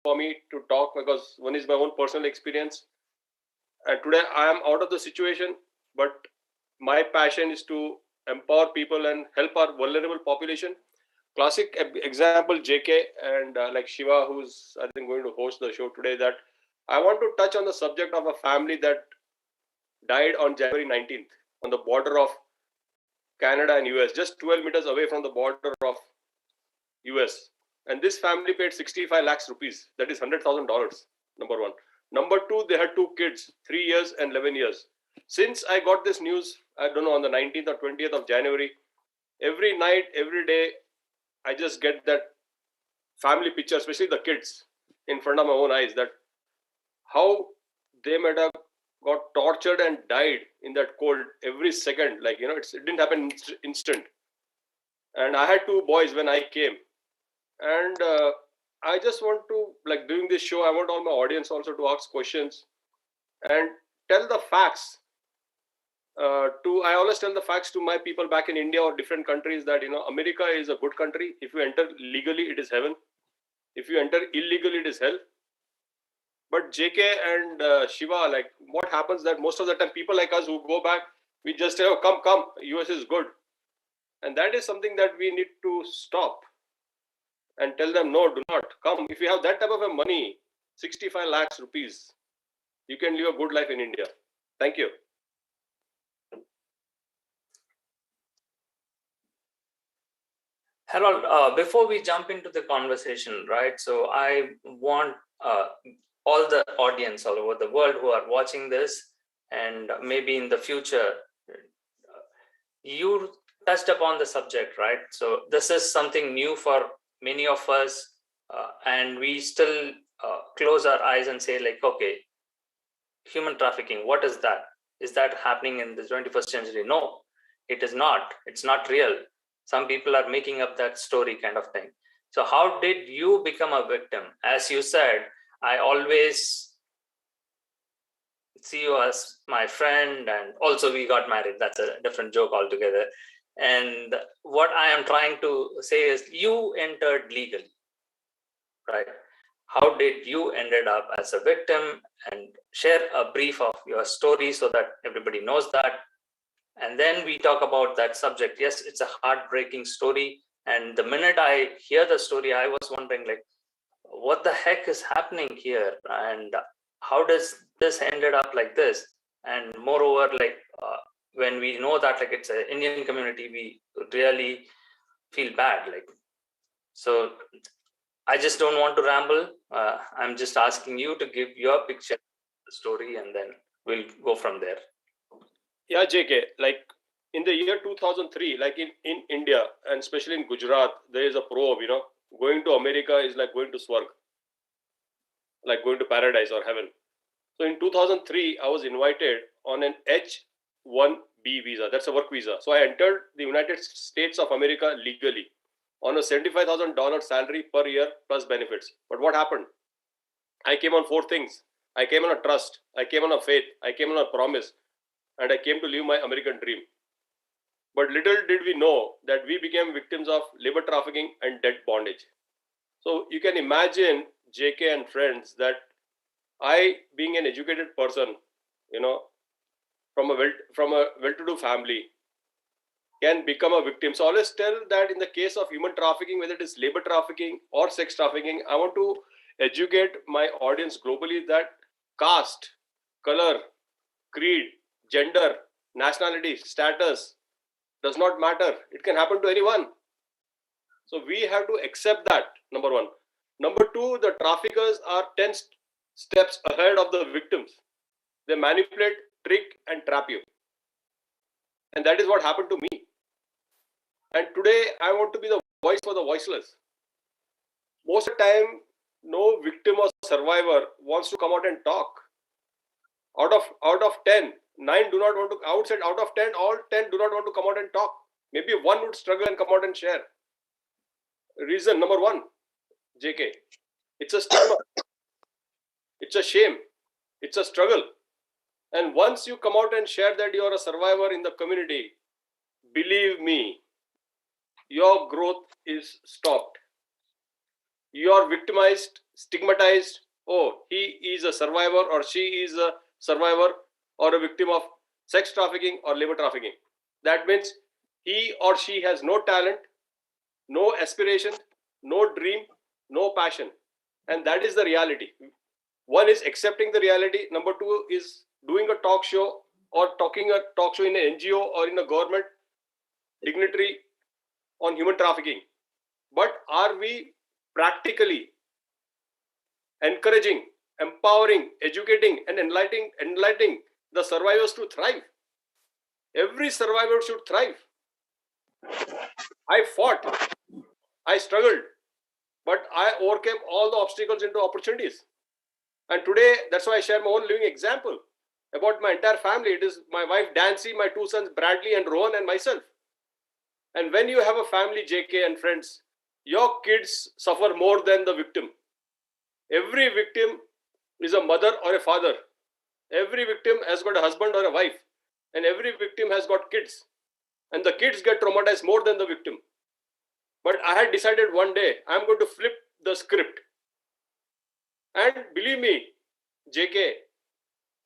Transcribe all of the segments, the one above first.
for me to talk because one is my own personal experience. And today I am out of the situation, but my passion is to empower people and help our vulnerable population. Classic example, JK and like Shiva, who's I think going to host the show today, that I want to touch on the subject of a family that died on January 19th on the border of Canada and US, just 12 meters away from the border of US. And this family paid 65 lakhs rupees, that is $100,000. Number one. Number two, they had two kids, 3 years and 11 years. Since I got this news, I don't know, on the 19th or 20th of January, every night, every day, I just get that family picture, especially the kids, in front of my own eyes, that how they might have got tortured and died in that cold every second. Like, it didn't happen instant. And I had two boys when I came. And I just want to, like, doing this show, I want all my audience also to ask questions and tell the facts. I always tell the facts to my people back in India or different countries that, America is a good country. If you enter legally, it is heaven. If you enter illegally, it is hell. But JK and Shiva, like, what happens that most of the time people like us who go back, we just say, oh, come, US is good. And that is something that we need to stop and tell them, no, do not come. If you have that type of a money, 65 lakhs rupees, you can live a good life in India. Thank you. Harold, before we jump into the conversation, right? So I want all the audience all over the world who are watching this, and maybe in the future, you touched upon the subject, right? So this is something new for many of us, and we still close our eyes and say, like, okay, human trafficking, what is that? Is that happening in the 21st century? No, it is not. It's not real. Some people are making up that story kind of thing. So how did you become a victim? As you said, I always see you as my friend, and also we got married. That's a different joke altogether. And what I am trying to say is you entered legally, right? How did you ended up as a victim, and share a brief of your story so that everybody knows that. And then we talk about that subject. Yes, it's a heartbreaking story. And the minute I hear the story, I was wondering, like, what the heck is happening here? And how does this ended up like this? And moreover, like, when we know that, like, it's an Indian community, we really feel bad. Like, so I just don't want to ramble. I'm just asking you to give your picture of the story, and then we'll go from there. Yeah, JK, like in the year 2003, like in India, and especially in Gujarat, there is a proverb, going to America is like going to Swarg, like going to paradise or heaven. So in 2003, I was invited on an H-1B visa. That's a work visa. So I entered the United States of America legally on a $75,000 salary per year plus benefits. But what happened? I came on four things. I came on a trust. I came on a faith. I came on a promise. And I came to live my American dream. But little did we know that we became victims of labor trafficking and debt bondage. So you can imagine, JK and friends, that I, being an educated person, from a well-to-do family, can become a victim. So I always tell that in the case of human trafficking, whether it is labor trafficking or sex trafficking, I want to educate my audience globally that caste, color, creed, gender, nationality, status does not matter. It can happen to anyone. So we have to accept that, number one. Number two, the traffickers are 10 steps ahead of the victims. They manipulate, trick, and trap you. And that is what happened to me. And today, I want to be the voice for the voiceless. Most of the time, no victim or survivor wants to come out and talk. Out of 10, 9 do not want to. I would say out of 10, all 10 do not want to come out and talk. Maybe one would struggle and come out and share. Reason number one, JK, it's a stigma. It's a shame. It's a struggle. And once you come out and share that you are a survivor in the community, believe me, your growth is stopped. you are victimized, stigmatized. Oh, he is a survivor or she is a survivor or a victim of sex trafficking or labor trafficking. That means he or she has no talent, no aspiration, no dream, no passion. And that is the reality. One is accepting the reality. Number two is doing a talk show or talking a talk show in an NGO or in a government dignitary on human trafficking. But are we practically encouraging, empowering, educating, and enlightening the survivors to thrive? Every survivor should thrive. I fought, I struggled, but I overcame all the obstacles into opportunities. And today, that's why I share my own living example about my entire family. It is my wife Dancy, my two sons Bradley and Rohan, and myself. And when you have a family, JK and friends, your kids suffer more than the victim. Every victim is a mother or a father. Every victim has got a husband or a wife. And every victim has got kids. And the kids get traumatized more than the victim. But I had decided one day, I'm going to flip the script. And believe me, JK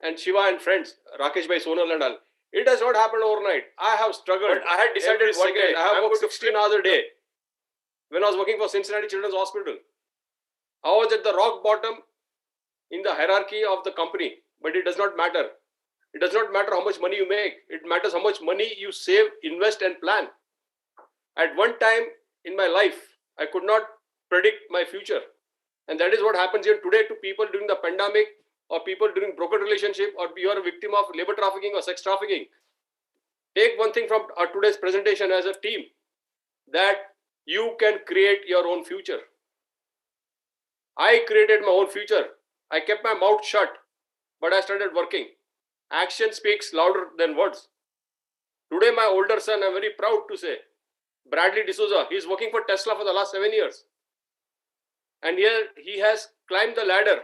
and Shiva and friends, Rakesh Bhai, Sonal and all, it has not happened overnight. I have struggled. But I had decided one day, I have worked 16 hours a day. When I was working for Cincinnati Children's Hospital, I was at the rock bottom in the hierarchy of the company. But it does not matter. It does not matter how much money you make. It matters how much money you save, invest, and plan. At one time in my life, I could not predict my future. And that is what happens here today to people during the pandemic, or people during broken relationship, or you are a victim of labor trafficking or sex trafficking. Take one thing from our today's presentation as a team, that you can create your own future. I created my own future. I kept my mouth shut, but I started working. Action speaks louder than words. Today, my older son, I'm very proud to say, Bradley D'Souza, he's working for Tesla for the last 7 years. And here he has climbed the ladder,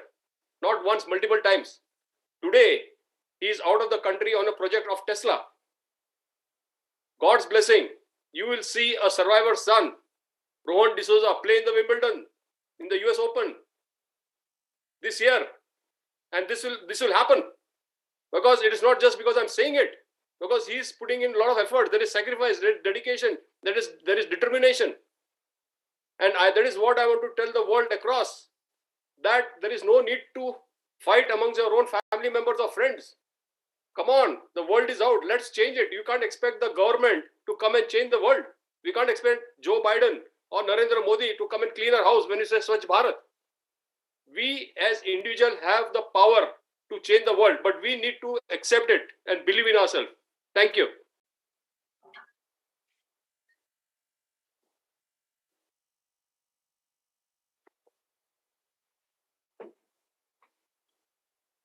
not once, multiple times. Today, he is out of the country on a project of Tesla. God's blessing. You will see a survivor's son, Rohan D'Souza, play in the Wimbledon, in the US Open this year. And this will happen. Because it is not just because I'm saying it. Because he is putting in a lot of effort. There is sacrifice, there is dedication, there is determination. And that is what I want to tell the world across. That there is no need to fight amongst your own family members or friends. Come on, the world is out. Let's change it. You can't expect the government to come and change the world. We can't expect Joe Biden or Narendra Modi to come and clean our house when it says Swachh Bharat. We as individuals have the power to change the world, but we need to accept it and believe in ourselves. Thank you.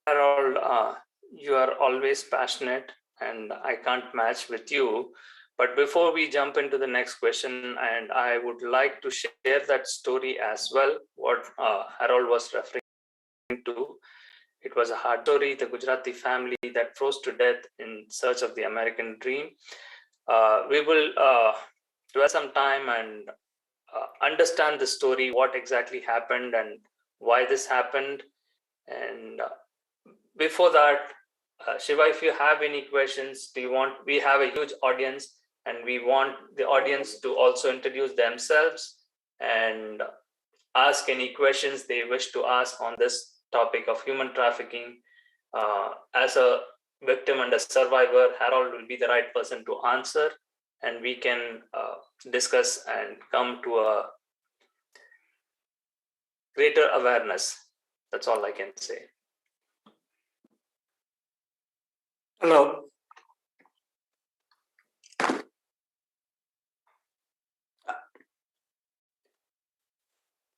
Harold, you are always passionate, and I can't match with you. But before we jump into the next question, and I would like to share that story as well, what Harold was referring to. It was a hard story, the Gujarati family that froze to death in search of the American dream. We will dwell some time and understand the story, what exactly happened and why this happened. And before that, Shiva, if you have any questions, we have a huge audience, and we want the audience to also introduce themselves and ask any questions they wish to ask on this topic of human trafficking. As a victim and a survivor, Harold will be the right person to answer, and we can discuss and come to a greater awareness. That's all I can say. Hello.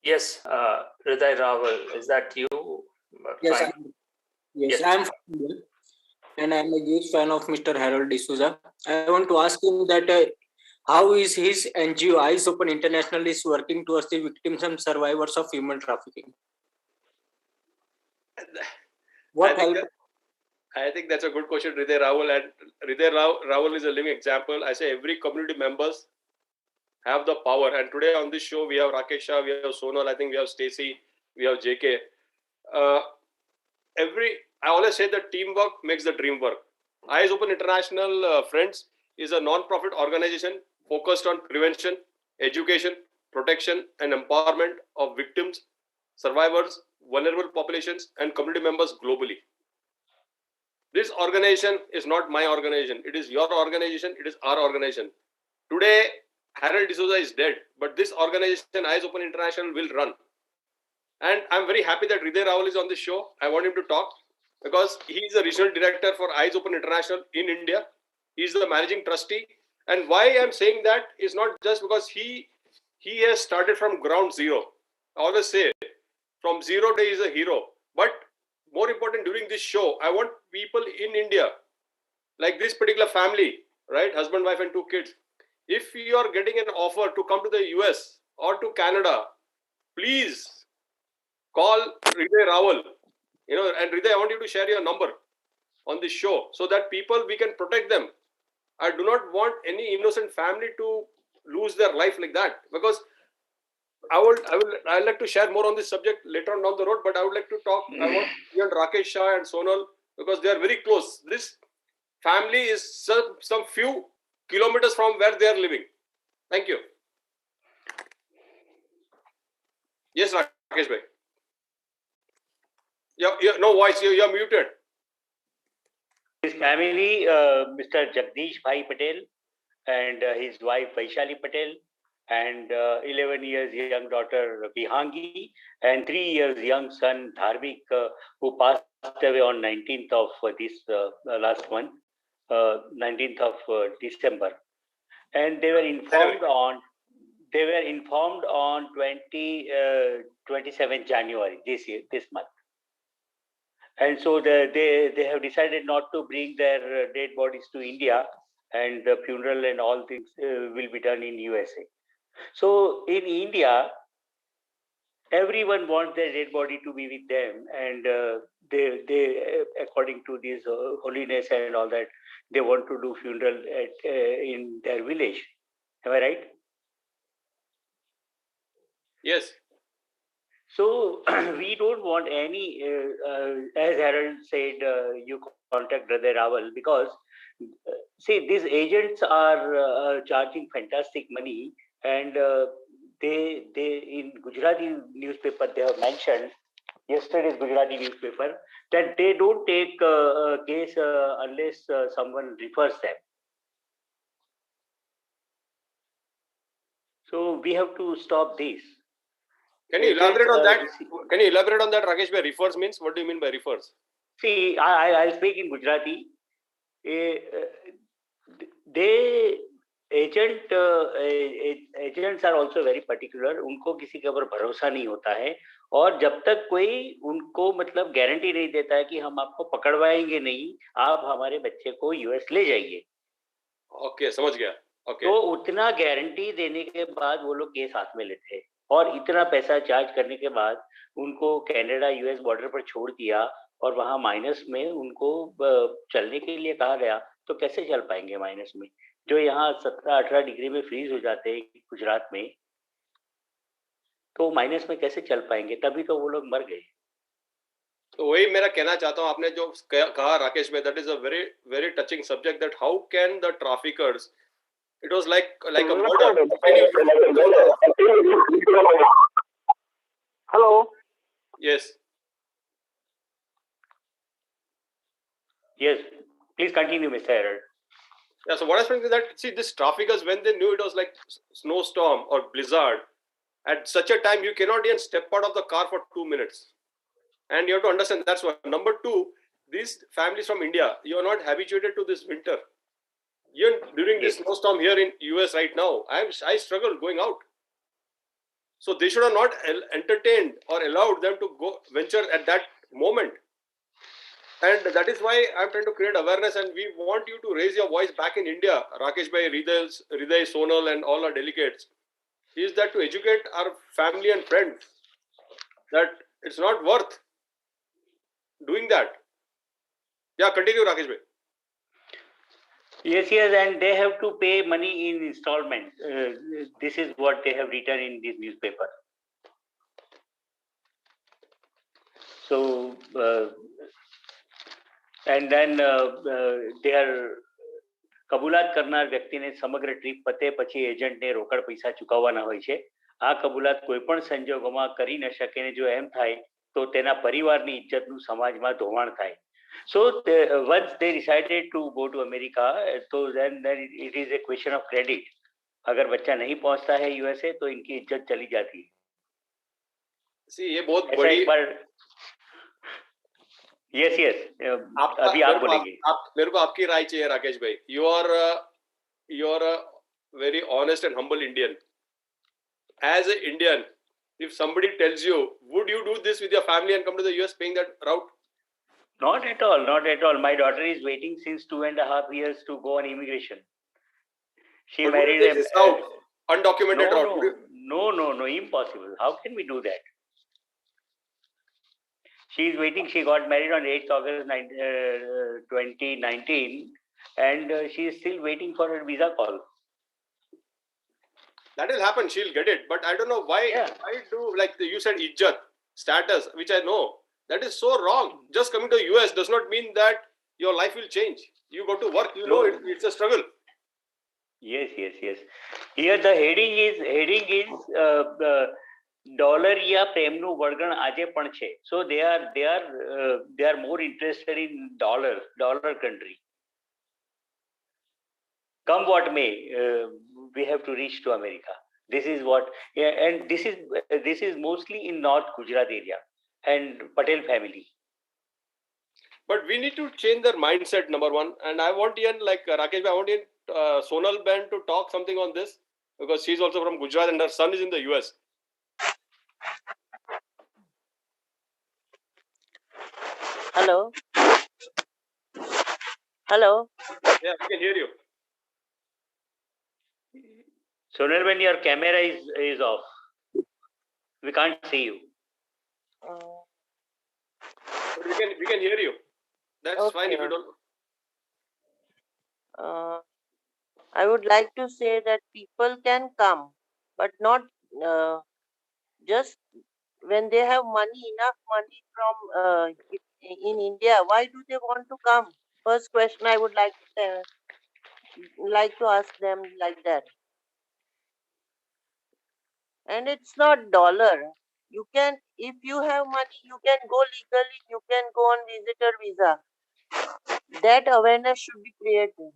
Yes, Hriday Rawal, is that you? Yes, I'm from India, and I'm a huge fan of Mr. Harold D'Souza. I want to ask him that how is his NGO Eyes Open International is working towards the victims and survivors of human trafficking? What help? I think that's a good question, Hriday Rawal. And Hriday Rawal is a living example. I say every community members have the power. And today on this show, we have Rakesh Shah, we have Sonal, I think we have Stacy, we have JK. I always say that teamwork makes the dream work. Eyes Open International, friends, is a non-profit organization focused on prevention, education, protection, and empowerment of victims, survivors, vulnerable populations, and community members globally. This organization is not my organization. It is your organization. It is our organization. Today, Harold D'Souza is dead, but this organization, Eyes Open International, will run. And I'm very happy that Hriday Rawal is on this show. I want him to talk because he is the regional director for Eyes Open International in India. He is the managing trustee. And why I'm saying that is not just because he has started from ground zero. I always say from zero day is a hero. But more important, during this show, I want people in India, like this particular family, right? Husband, wife, and 2 kids. If you are getting an offer to come to the US or to Canada, please call Hriday Rawal. And Hriday, I want you to share your number on this show so that we can protect them. I do not want any innocent family to lose their life like that, because I'd like to share more on this subject later on down the road, but I would like to talk. I want you and Rakesh Shah and Sonal, because they are very close. This family is some few kilometers from where they are living. Thank you. Yes, Rakesh bhai. No voice. You're muted. His family, Mr. Jagdish Bhai Patel and his wife Vaishali Patel, and 11 years young daughter Vihangi, and 3 years young son Dharmik, who passed away on 19th of this last month, 19th of December. And they were informed on 27 January this month. And so they have decided not to bring their dead bodies to India, and the funeral and all things will be done in USA. So in India, everyone wants their dead body to be with them, and they according to this holiness and all that, they want to do funeral in their village. Am I right? Yes. So we don't want any, as Harold said, you contact Hriday Rawal, because see, these agents are charging fantastic money, and they in Gujarati newspaper they have mentioned, yesterday's Gujarati newspaper, that they don't take a case unless someone refers them. So we have to stop this. Can you elaborate on that? Can you elaborate on that, Rakesh bhai? Refers means, what do you mean by refers? See, I'll speak in Gujarati. Agents are also very particular. उनको किसी के ऊपर भरोसा नहीं होता है, और जब तक कोई उनको मतलब गारंटी नहीं देता है कि हम आपको पकड़वाएंगे नहीं, आप हमारे बच्चे को यूएस ले जाइए. ओके, समझ गया. ओके. तो उतना गारंटी देने के बाद वो लोग केस हाथ में लेते हैं, और इतना पैसा चार्ज करने के बाद उनको कनाडा यूएस बॉर्डर पर छोड़ दिया, और वहां माइनस में उनको चलने के लिए कहा गया. तो कैसे चल पाएंगे माइनस में, जो यहाँ 17-18 डिग्री में फ्रीज हो जाते हैं गुजरात में, तो माइनस में कैसे चल पाएंगे? तभी तो वो लोग मर गए. तो वही मेरा कहना चाहता हूँ, आपने जो कहा राकेश भाई, that is a very very touching subject, that how can the traffickers, it was like a murder. Hello. Yes. Yes, please continue, Mr. Harold. Yeah, so what I was saying is that, see, these traffickers, when they knew it was like snowstorm or blizzard, at such a time you cannot even step out of the car for 2 minutes. And you have to understand, that's one. Number two, these families from India, you are not habituated to this winter. Even during this snowstorm here in US right now, I struggled going out. So they should have not entertained or allowed them to go venture at that moment. And that is why I'm trying to create awareness, and we want you to raise your voice back in India. Rakesh bhai, Hriday, Sonal, and all our delegates, is that to educate our family and friends that it's not worth doing that. Yeah, continue, Rakesh bhai. Yes, and they have to pay money in installments. This is what they have written in this newspaper. So, and then they are કબૂલાત કરનાર વ્યક્તિને સમગ્ર trip પતે પછી એજન્ટને રોકડ પૈસા ચૂકવવાના હોય છે. આ કબૂલાત કોઈ પણ સંજોગોમાં કરી ન શકે ને જો એમ થાય તો તેના પરિવારની ઇજ્જતનું સમાજમાં ધોવાણ થાય. So once they decided to go to America, so then it is a question of credit. अगर बच्चा नहीं पहुंचता है यूएसए तो इनकी इज्जत चली जाती है. See, ये बहुत ऐसा बड़ी एक बार यस अभी आप बोलेंगे. मेरे को आपकी राय चाहिए राकेश भाई. You are a very honest and humble Indian. As an Indian, if somebody tells you, would you do this with your family and come to the US paying that route? Not at all, not at all. My daughter is waiting since 2.5 years to go on immigration. She But married would you take this route, undocumented route. No, impossible. How can we do that? She is waiting. She got married on 8th August 2019 and she is still waiting for her visa call. That will happen. She'll get it. But I don't know why. Yeah. Why do, like you said, ijjat, status, which I know. That is so wrong. Just coming to US does not mean that your life will change. You go to work, you know it's a struggle. Yes. Here the heading is dollar या પ્રેમનું વળગણ આજે પણ છે. So they are more interested in dollar country. Come what may, we have to reach to America. This is what, and this is mostly in North Gujarat area and Patel family. But we need to change their mindset, number one. And I want Ian, like Rakesh, I want Ian Sonal Ben to talk something on this because she's also from Gujarat and her son is in the US. Hello. Yeah, we can hear you. Sonal, when your camera is off, we can't see you. But we can hear you. That's fine if you don't. I would like to say that people can come, but not just when they have enough money from in India. Why do they want to come? First question I would like to ask them like that. And it's not dollar. You can, if you have money, you can go legally. You can go on visitor visa. That awareness should be created.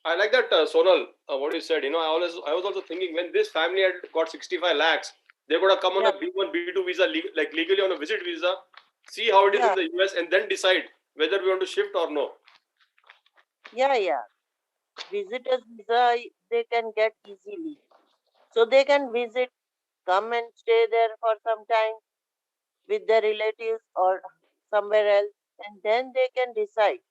I like that, Sonal, what you said. You know, I was also thinking when this family had got 65 lakhs, they could have come on a B1, B2 visa, like legally on a visit visa, see how it is in the US, and then decide whether we want to shift or no. Yeah. Visitors visa they can get easily, so they can visit, come and stay there for some time with their relatives or somewhere else, and then they can decide.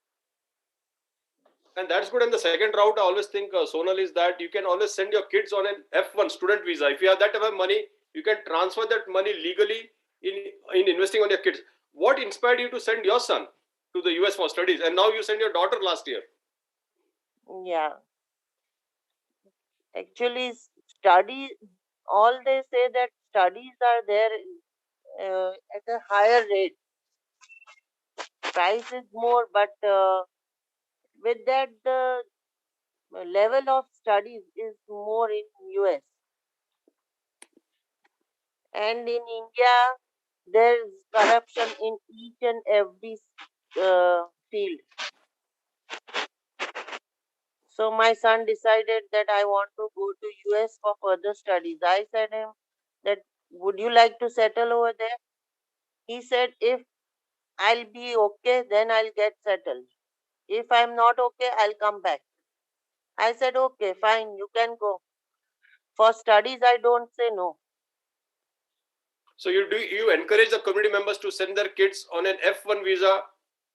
And that's good. And the second route, I always think, Sonal, is that you can always send your kids on an F1 student visa. If you have that type of money, you can transfer that money legally in investing on your kids. What inspired you to send your son to the US for studies? And now you sent your daughter last year. Yeah. Actually, study, all they say that studies are there at a higher rate. Price is more, but with that the level of studies is more in US. And in India, there is corruption in each and every field. So my son decided that I want to go to US for further studies. I said him that, would you like to settle over there? He said, if I'll be okay, then I'll get settled. If I'm not okay, I'll come back. I said, okay, fine, you can go. For studies, I don't say no. So you encourage the community members to send their kids on an F1 visa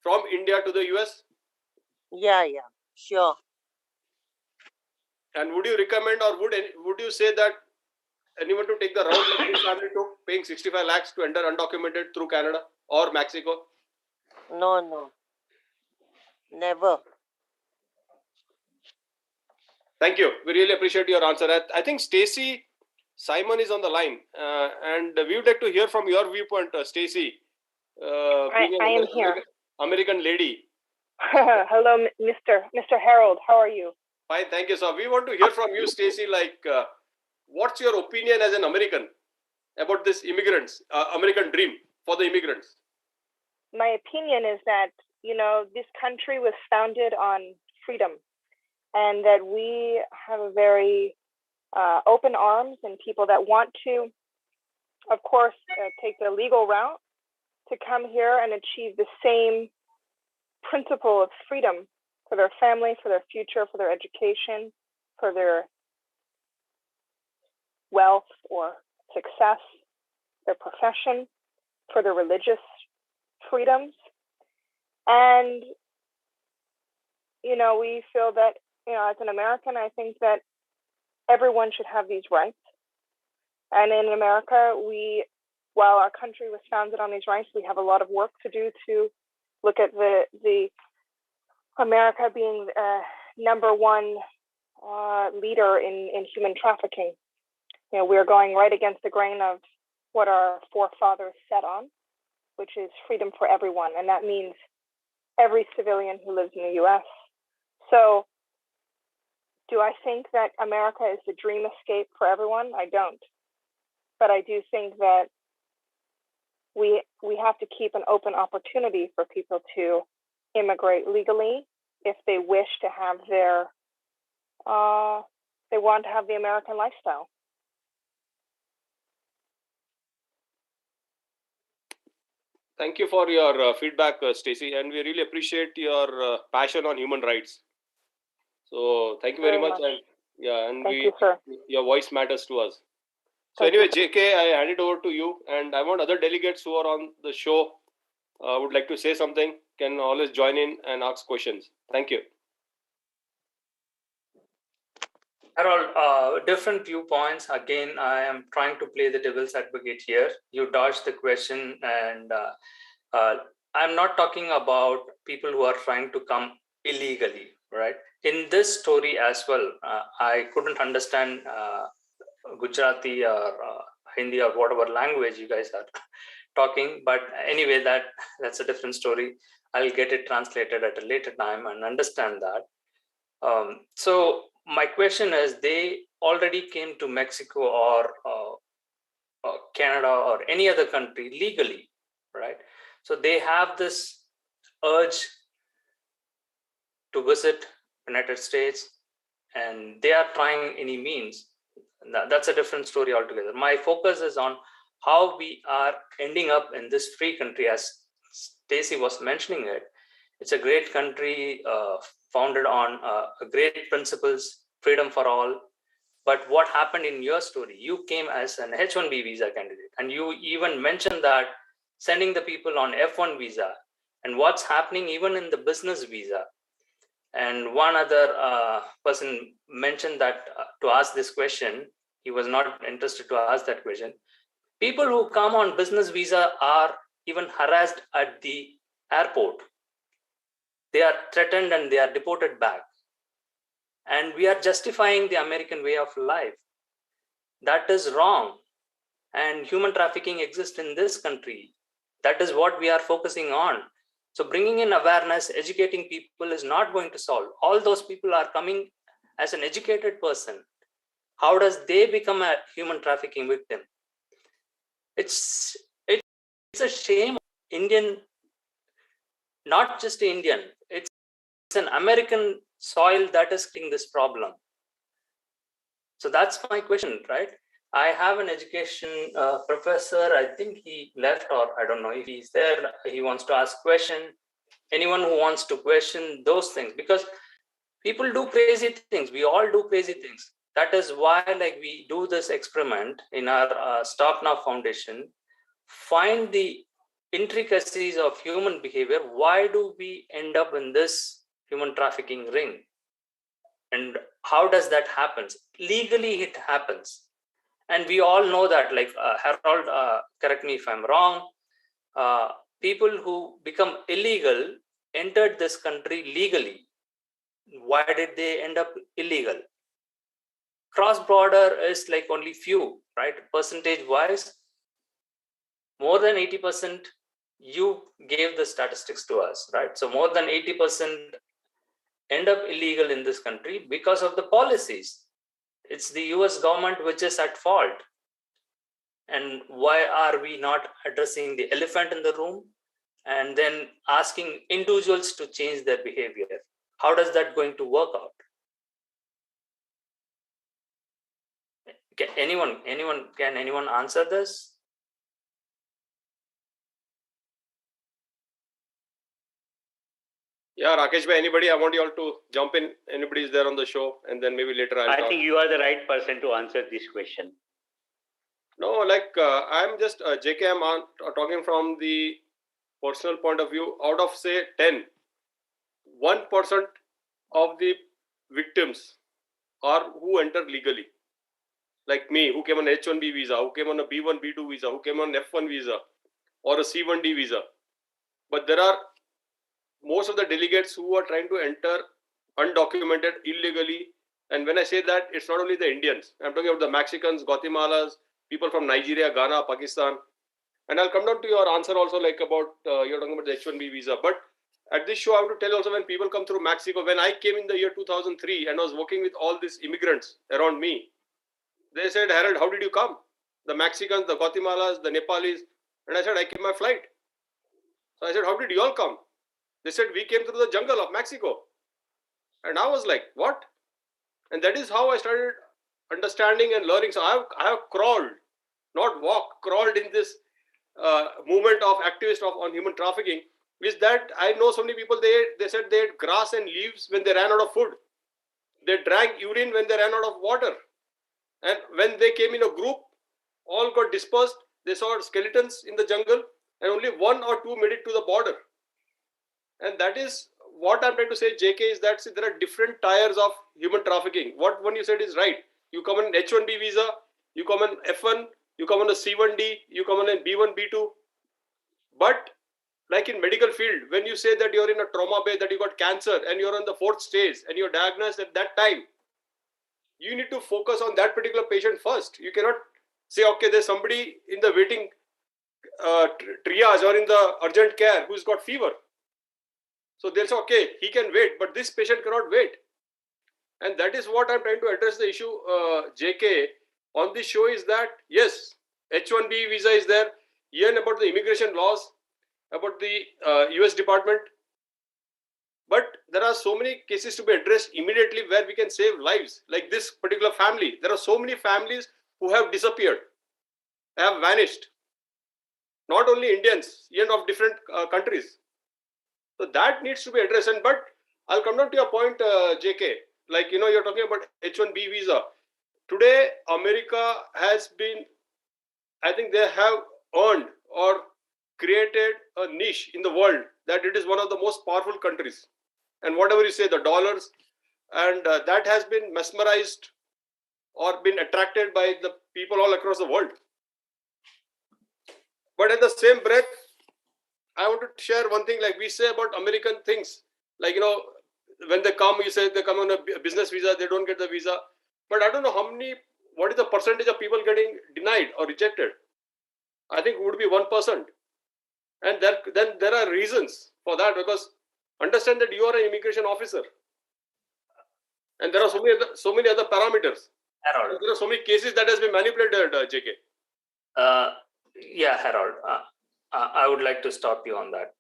from India to the US? Yeah, sure. And would you recommend, or would you say that anyone to take the route that this family took, paying 65 lakhs to enter undocumented through Canada or Mexico? No. Never. Thank you. We really appreciate your answer. I think Stacy Simon is on the line, and we would like to hear from your viewpoint, Stacy. I am here. American lady. Hello, Mr. Harold. How are you? Fine, thank you, sir. We want to hear from you, Stacy. Like, what's your opinion as an American about this immigrants, American dream for the immigrants? My opinion is that, this country was founded on freedom, and that we have a very open arms and people that want to, of course, take the legal route to come here and achieve the same principle of freedom for their family, for their future, for their education, for their wealth or success, their profession, for their religious freedoms. And, we feel that, as an American, I think that everyone should have these rights. And in America, while our country was founded on these rights, we have a lot of work to do to look at the America being number one leader in human trafficking. We're going right against the grain of what our forefathers set on, which is freedom for everyone. And that means every civilian who lives in the US. So do I think that America is the dream escape for everyone? I don't. But I do think that we have to keep an open opportunity for people to immigrate legally if they wish to have they want to have the American lifestyle. Thank you for your feedback, Stacy, and we really appreciate your passion on human rights. So thank you very much. And Thank you, sir. Your voice matters to us. So Thank anyway, you. JK, I hand it over to you, and I want other delegates who are on the show would like to say something, can always join in and ask questions. Thank you. Harold, different viewpoints. Again, I am trying to play the devil's advocate here. You dodged the question, and I'm not talking about people who are trying to come illegally, right? In this story as well, I couldn't understand Gujarati or Hindi or whatever language you guys are talking. But anyway, that's a different story. I'll get it translated at a later time and understand that. So my question is, they already came to Mexico or Canada or any other country legally, right? So they have this urge to visit United States, and they are trying any means. That's a different story altogether. My focus is on how we are ending up in this free country, as Stacy was mentioning it. It's a great country founded on great principles, freedom for all. But what happened in your story? You came as an H-1B visa candidate, and you even mentioned that sending the people on F-1 visa, and what's happening even in the business visa. And one other person mentioned that to ask this question, he was not interested to ask that question. People who come on business visa are even harassed at the airport. They are threatened and they are deported back. And we are justifying the American way of life. That is wrong. And human trafficking exists in this country. That is what we are focusing on. So bringing in awareness, educating people is not going to solve. All those people are coming as an educated person. How does they become a human trafficking victim? It's a shame. Indian, not just Indian, it's an American soil that is creating this problem. So that's my question, right? I have an education professor. I think he left, or I don't know if he's there. He wants to ask question. Anyone who wants to question those things, because people do crazy things. We all do crazy things. That is why, we do this experiment in our Stop Now Foundation. Find the intricacies of human behavior. Why do we end up in this human trafficking ring? And how does that happen? Legally, it happens. And we all know that, Harold, correct me if I'm wrong, people who become illegal entered this country legally, why did they end up illegal? Cross-border is like only few, right? Percentage-wise, more than 80%, you gave the statistics to us, right? So more than 80% end up illegal in this country because of the policies. It's the US government which is at fault. And why are we not addressing the elephant in the room and then asking individuals to change their behavior? How does that going to work out? Can anyone answer this? Yeah, Rakesh bhai, anybody? I want you all to jump in. Anybody is there on the show, and then maybe later I'll I talk. think you are the right person to answer this question. No, like I'm just JK. I'm talking from the personal point of view. Out of say 10, 1% of the victims are who enter legally. Like me, who came on H1B visa, who came on a B1, B2 visa, who came on F1 visa, or a C1D visa. But there are most of the delegates who are trying to enter undocumented illegally. And when I say that, it's not only the Indians. I'm talking about the Mexicans, Guatemalas, people from Nigeria, Ghana, Pakistan. And I'll come down to your answer also, like about you're talking about the H1B visa. But at this show, I have to tell also when people come through Mexico, when I came in the year 2003 and I was working with all these immigrants around me, they said, Harold, how did you come? The Mexicans, the Guatemalas, the Nepalis. And I said, I came by flight. So I said, how did you all come? They said, we came through the jungle of Mexico. And I was like, what? And that is how I started understanding and learning. So I have crawled, not walked, crawled in this movement of activists on human trafficking. Is that I know so many people, they said they had grass and leaves when they ran out of food. They drank urine when they ran out of water. And when they came in a group, all got dispersed. They saw skeletons in the jungle and only 1 or 2 made it to the border. And that is what I'm trying to say, JK, is that see, there are different tiers of human trafficking. What one you said is right. You come on an H1B visa, you come on F1, you come on a C1D, you come on a B1, B2. But like in medical field, when you say that you're in a trauma bay, that you got cancer and you're on the 4th stage and you're diagnosed at that time, you need to focus on that particular patient first. You cannot say, okay, there's somebody in the waiting triage or in the urgent care who's got fever. So they'll say, okay, he can wait, but this patient cannot wait. And that is what I'm trying to address the issue, JK, on this show is that, yes, H1B visa is there, even about the immigration laws, about the US Department. But there are so many cases to be addressed immediately where we can save lives. Like this particular family, there are so many families who have disappeared, have vanished. Not only Indians, even of different countries. So that needs to be addressed. And but I'll come down to your point, JK. Like, you know, you're talking about H1B visa. Today, America has been, I think they have earned or created a niche in the world that it is one of the most powerful countries. And whatever you say, the dollars, and that has been mesmerized or been attracted by the people all across the world. But at the same breath, I want to share one thing, like we say about American things, like, you know, when they come, you say they come on a business visa, they don't get the visa. But I don't know what is the percentage of people getting denied or rejected? I think it would be 1%. And then there are reasons for that, because understand that you are an immigration officer. And there are so many other parameters. Harold. There are so many cases that has been manipulated, JK. Yeah, Harold. I would like to stop you on that.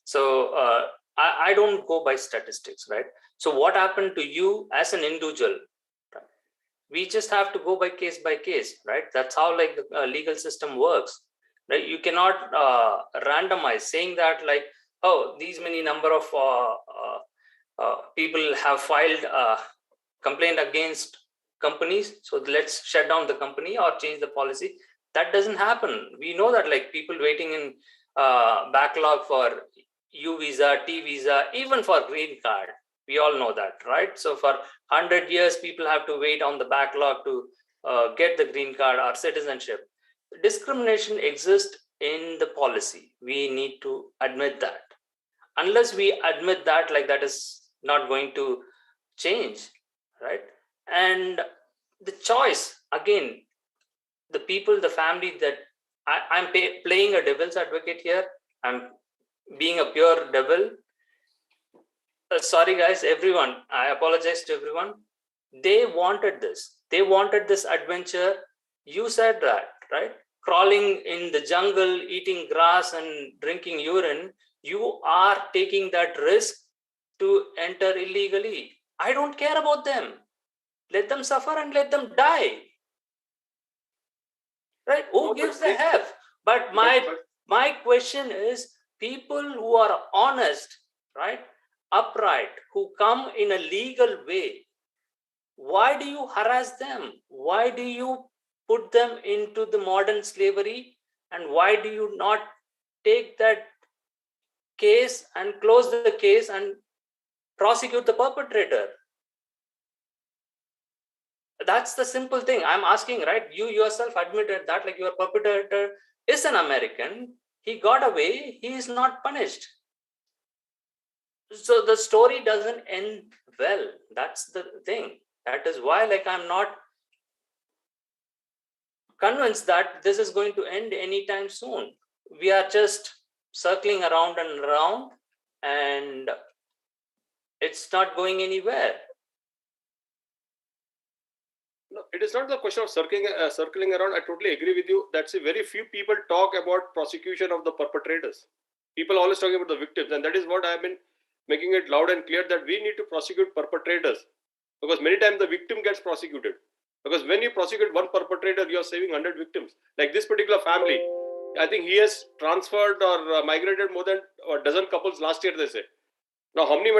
So I don't go by statistics, right? So what happened to you as an individual? Right? We just have to go by case, right? That's how like the legal system works. Right? You cannot randomize saying that like, oh, these many number of people have filed a complaint against companies, so let's shut down the company or change the policy. That doesn't happen. We know that like people waiting in backlog for U visa, T visa, even for green card. We all know that, right? So for 100 years, people have to wait on the backlog to get the green card or citizenship. Discrimination exists in the policy. We need to admit that. unless we admit that, like, that is not going to change, right? And the choice, again, the people, the family, that I'm playing a devil's advocate here. I'm being a pure devil. Sorry guys, everyone, I apologize to everyone. They wanted this. They wanted this adventure. You said that, right? Crawling in the jungle, eating grass and drinking urine. You are taking that risk to enter illegally. I don't care about them. Let them suffer and let them die. Right? Who gives a F? But my question is, people who are honest, right, upright, who come in a legal way, why do you harass them? Why do you put them into the modern slavery? And why do you not take that case and close the case and prosecute the perpetrator? That's the simple thing I'm asking, right? You yourself admitted that, like, your perpetrator is an American. He got away. He is not punished. So the story doesn't end well. That's the thing. That is why, like, I'm not convinced that this is going to end anytime soon. We are just circling around and around, and it's not going anywhere. No, it is not the question of circling around. I totally agree with you. That's a very few people talk about prosecution of the perpetrators. People always talking about the victims, and that is what I have been making it loud and clear, that we need to prosecute perpetrators, because many times the victim gets prosecuted. Because when you prosecute one perpetrator, you are saving 100 victims. Like this particular family, I think he has transferred or migrated more than a dozen couples last year, they say. Now, how many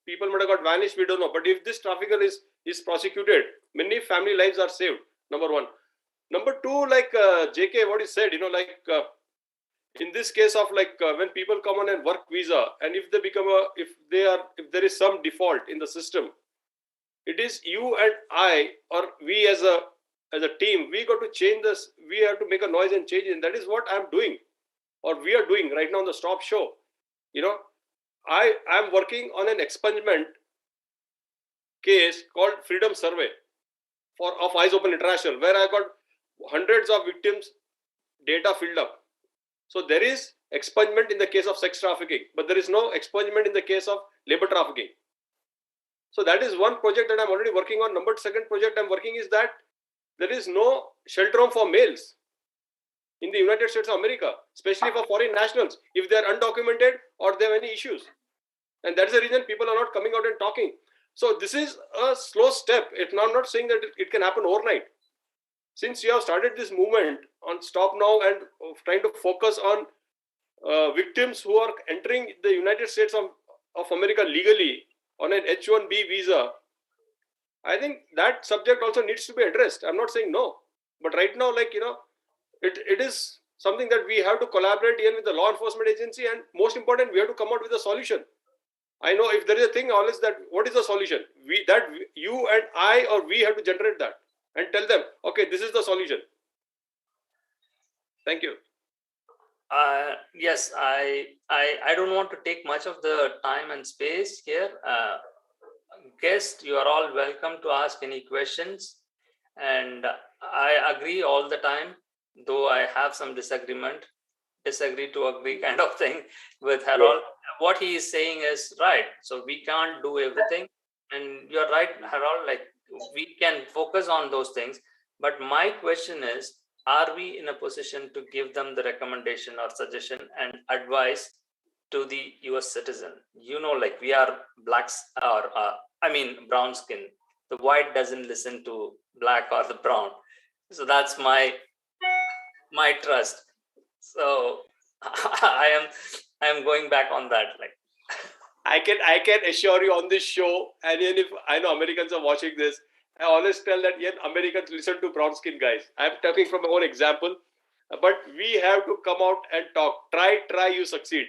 people might have got vanished, we don't know. But if this trafficker is prosecuted, many family lives are saved. Number one. Number two, like JK, what he said, in this case of when people come on a work visa, and if there is some default in the system, it is you and I, or we as a team, we got to change this. We have to make a noise and change it. And that is what I'm doing, or we are doing right now on the Stop Show. I am working on an expungement case called Freedom Survey of Eyes Open International, where I got hundreds of victims' data filled up. So there is expungement in the case of sex trafficking, but there is no expungement in the case of labor trafficking. So that is one project that I'm already working on. Second project I'm working is that there is no shelter home for males in the United States of America, especially for foreign nationals, if they are undocumented or they have any issues. And that is the reason people are not coming out and talking. So this is a slow step. I'm not saying that it can happen overnight. Since you have started this movement on Stop Now and trying to focus on victims who are entering the United States of America legally on an H-1B visa, I think that subject also needs to be addressed. I'm not saying no. But right now, it is something that we have to collaborate here with the law enforcement agency, and most important, we have to come out with a solution. I know if there is a thing always that what is the solution? You and I, or we have to generate that and tell them, okay, this is the solution. Thank you. Yes, I don't want to take much of the time and space here. Guest, you are all welcome to ask any questions, and I agree all the time, though I have some disagree to agree kind of thing with Harold. Yeah. What he is saying is right. So we can't do everything, and you're right, Harold, like we can focus on those things. But my question is, are we in a position to give them the recommendation or suggestion and advice to the US citizen? Like we are blacks, or brown skin. The white doesn't listen to black or the brown. So that's my trust. So I am going back on that. Like I can assure you on this show, and even if I know Americans are watching this, I always tell that Americans listen to brown skin guys. I'm talking from my own example, but we have to come out and talk. Try, you succeed.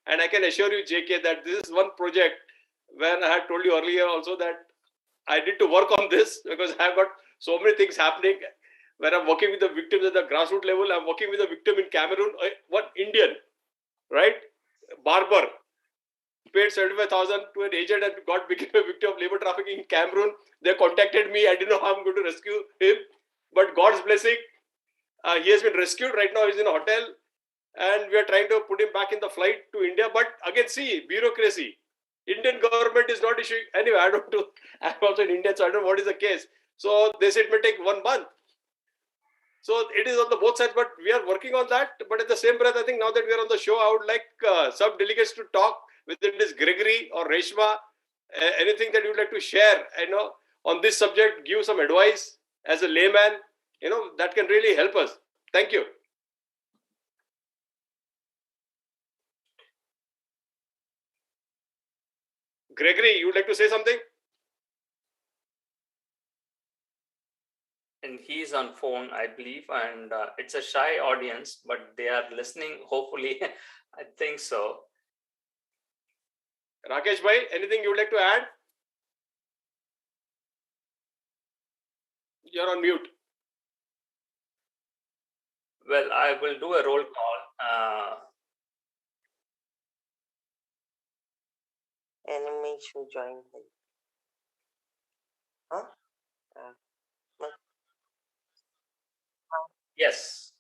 And I can assure you, JK, that this is one project where I had told you earlier also that I need to work on this, because I've got so many things happening where I'm working with the victims at the grassroots level. I'm working with a victim in Cameroon, one Indian, right? barber paid 75,000 to an agent and became a victim of labor trafficking in Cameroon. They contacted me. I didn't know how I'm going to rescue him, but God's blessing, he has been rescued. Right now, he's in a hotel, and we are trying to put him back in the flight to India. But again, see, bureaucracy. Indian government is not issuing. Anyway, I don't know. I'm also an Indian, so I don't know what is the case. So they said it may take 1 month. So it is on the both sides, but we are working on that. But at the same breath, I think now that we are on the show, I would like some delegates to talk, whether it is Gregory or Reshma, anything that you would like to share, on this subject, give some advice as a layman, that can really help us. Thank you. Gregory, you would like to say something? And he's on phone, I believe, and it's a shy audience, but they are listening. Hopefully, I think so. Rakesh bhai, anything you would like to add? You're on mute. Well, I will do a roll call. Animation join. Huh? Yes.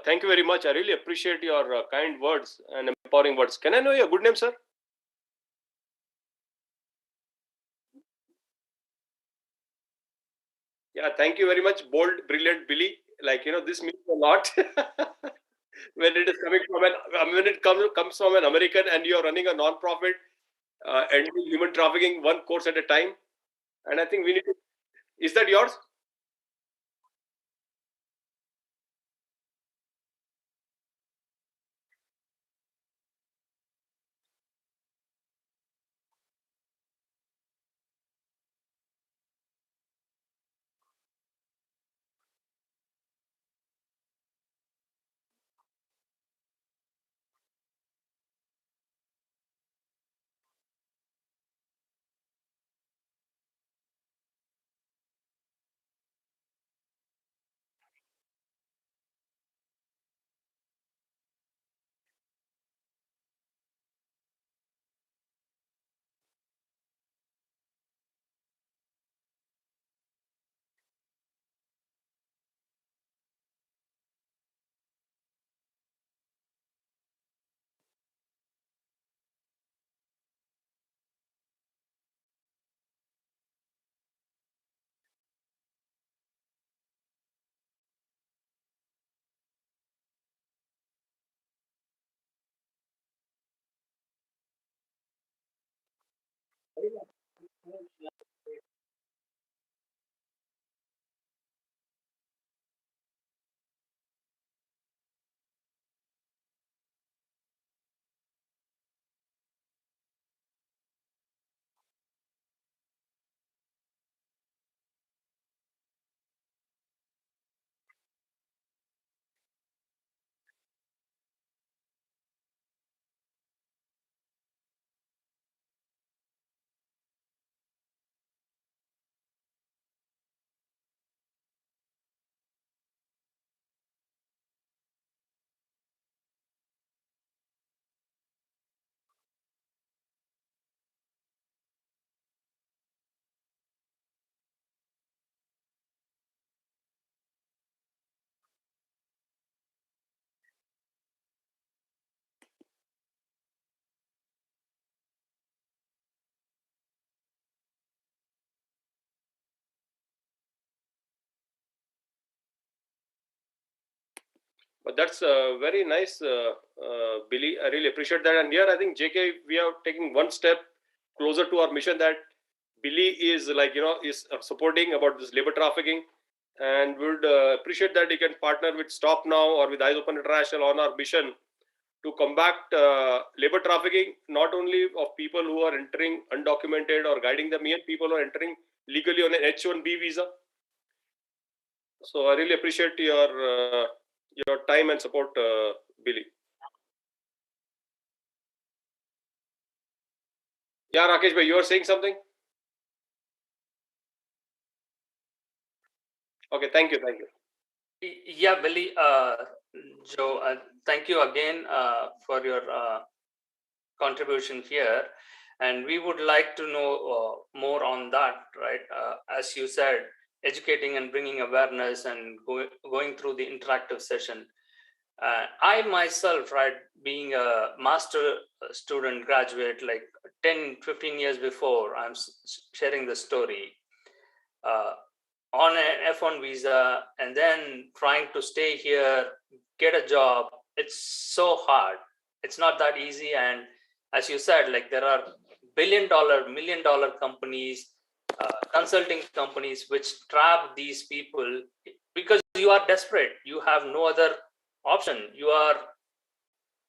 Thank you very much. I really appreciate your kind words and empowering words. Can I know your good name, sir? Yeah, thank you very much, bold, brilliant Billy. This means a lot when it is coming from when it comes from an American and you are running a non-profit, ending human trafficking one course at a time. And I think we need to. Is that yours? But that's very nice, Billy. I really appreciate that. And here, I think JK, we are taking one step closer to our mission, that Billy is like, is supporting about this labor trafficking, and would appreciate that he can partner with Stop Now or with Eyes Open International on our mission to combat labor trafficking, not only of people who are entering undocumented or guiding them, even people who are entering legally on an H-1B visa. So I really appreciate your time and support, Billy. Yeah, Rakesh bhai, you are saying something? Okay, thank you. Yeah, Billy, Joe, thank you again for your contribution here. And we would like to know more on that, right? As you said, educating and bringing awareness and going through the interactive session. I myself, right, being a master student graduate, like 10, 15 years before, I'm sharing the story. On an F1 visa and then trying to stay here, get a job, it's so hard. It's not that easy. And as you said, like there are billion-dollar, million-dollar companies, consulting companies, which trap these people because you are desperate. You have no other option. You are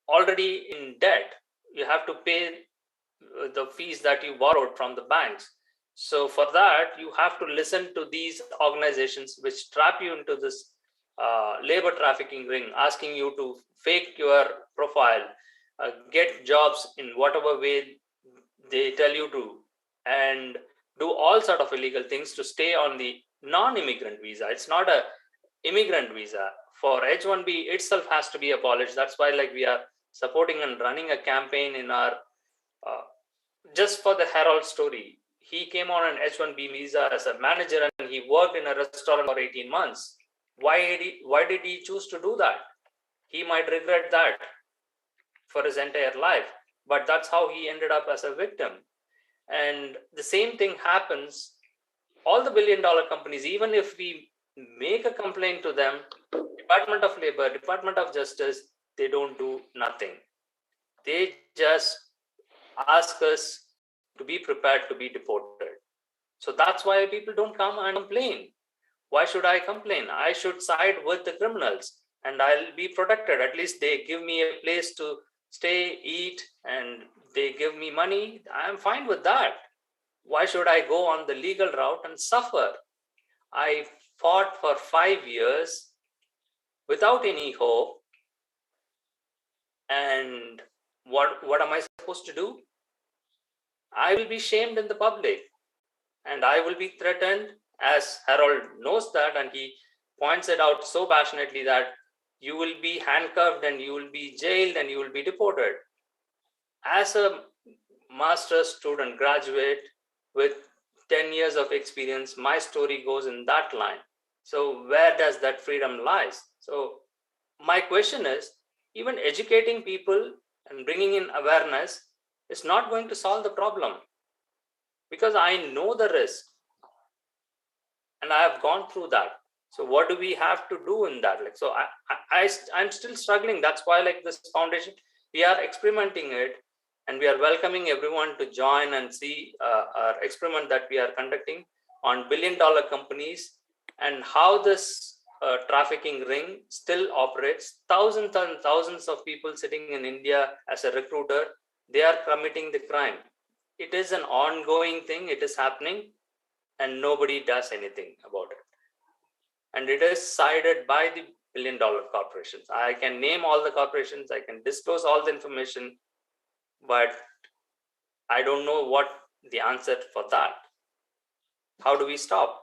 already in debt. You have to pay the fees that you borrowed from the banks. So for that, you have to listen to these organizations which trap you into this labor trafficking ring, asking you to fake your profile, get jobs in whatever way they tell you to, and do all sort of illegal things to stay on the non-immigrant visa. It's not a immigrant visa. For H-1B itself has to be abolished. That's why like we are supporting and running a campaign in our just for the Harold story. He came on an H-1B visa as a manager and he worked in a restaurant for 18 months. Why did he choose to do that? He might regret that for his entire life, but that's how he ended up as a victim. And the same thing happens. All the billion-dollar companies, even if we make a complaint to them, Department of Labor, Department of Justice, they don't do nothing. They just ask us to be prepared to be deported. So that's why people don't come and complain. Why should I complain? I should side with the criminals and I'll be protected. At least they give me a place to stay, eat, and they give me money. I'm fine with that. Why should I go on the legal route and suffer? I fought for 5 years without any hope. And what am I supposed to do? I will be shamed in the public and I will be threatened, as Harold knows that, and he points it out so passionately that you will be handcuffed and you will be jailed and you will be deported. As a master's student graduate with 10 years of experience, my story goes in that line. So where does that freedom lies? So my question is, even educating people and bringing in awareness is not going to solve the problem, because I know the risk and I have gone through that. So what do we have to do in that? Like, so I'm still struggling. That's why like this foundation, we are experimenting it and we are welcoming everyone to join and see our experiment that we are conducting on billion-dollar companies and how this trafficking ring still operates. Thousands and thousands of people sitting in India as a recruiter, they are committing the crime. It is an ongoing thing. It is happening and nobody does anything about it. And it is sided by the billion-dollar corporations. I can name all the corporations, I can disclose all the information, but I don't know what the answer for that. How do we stop?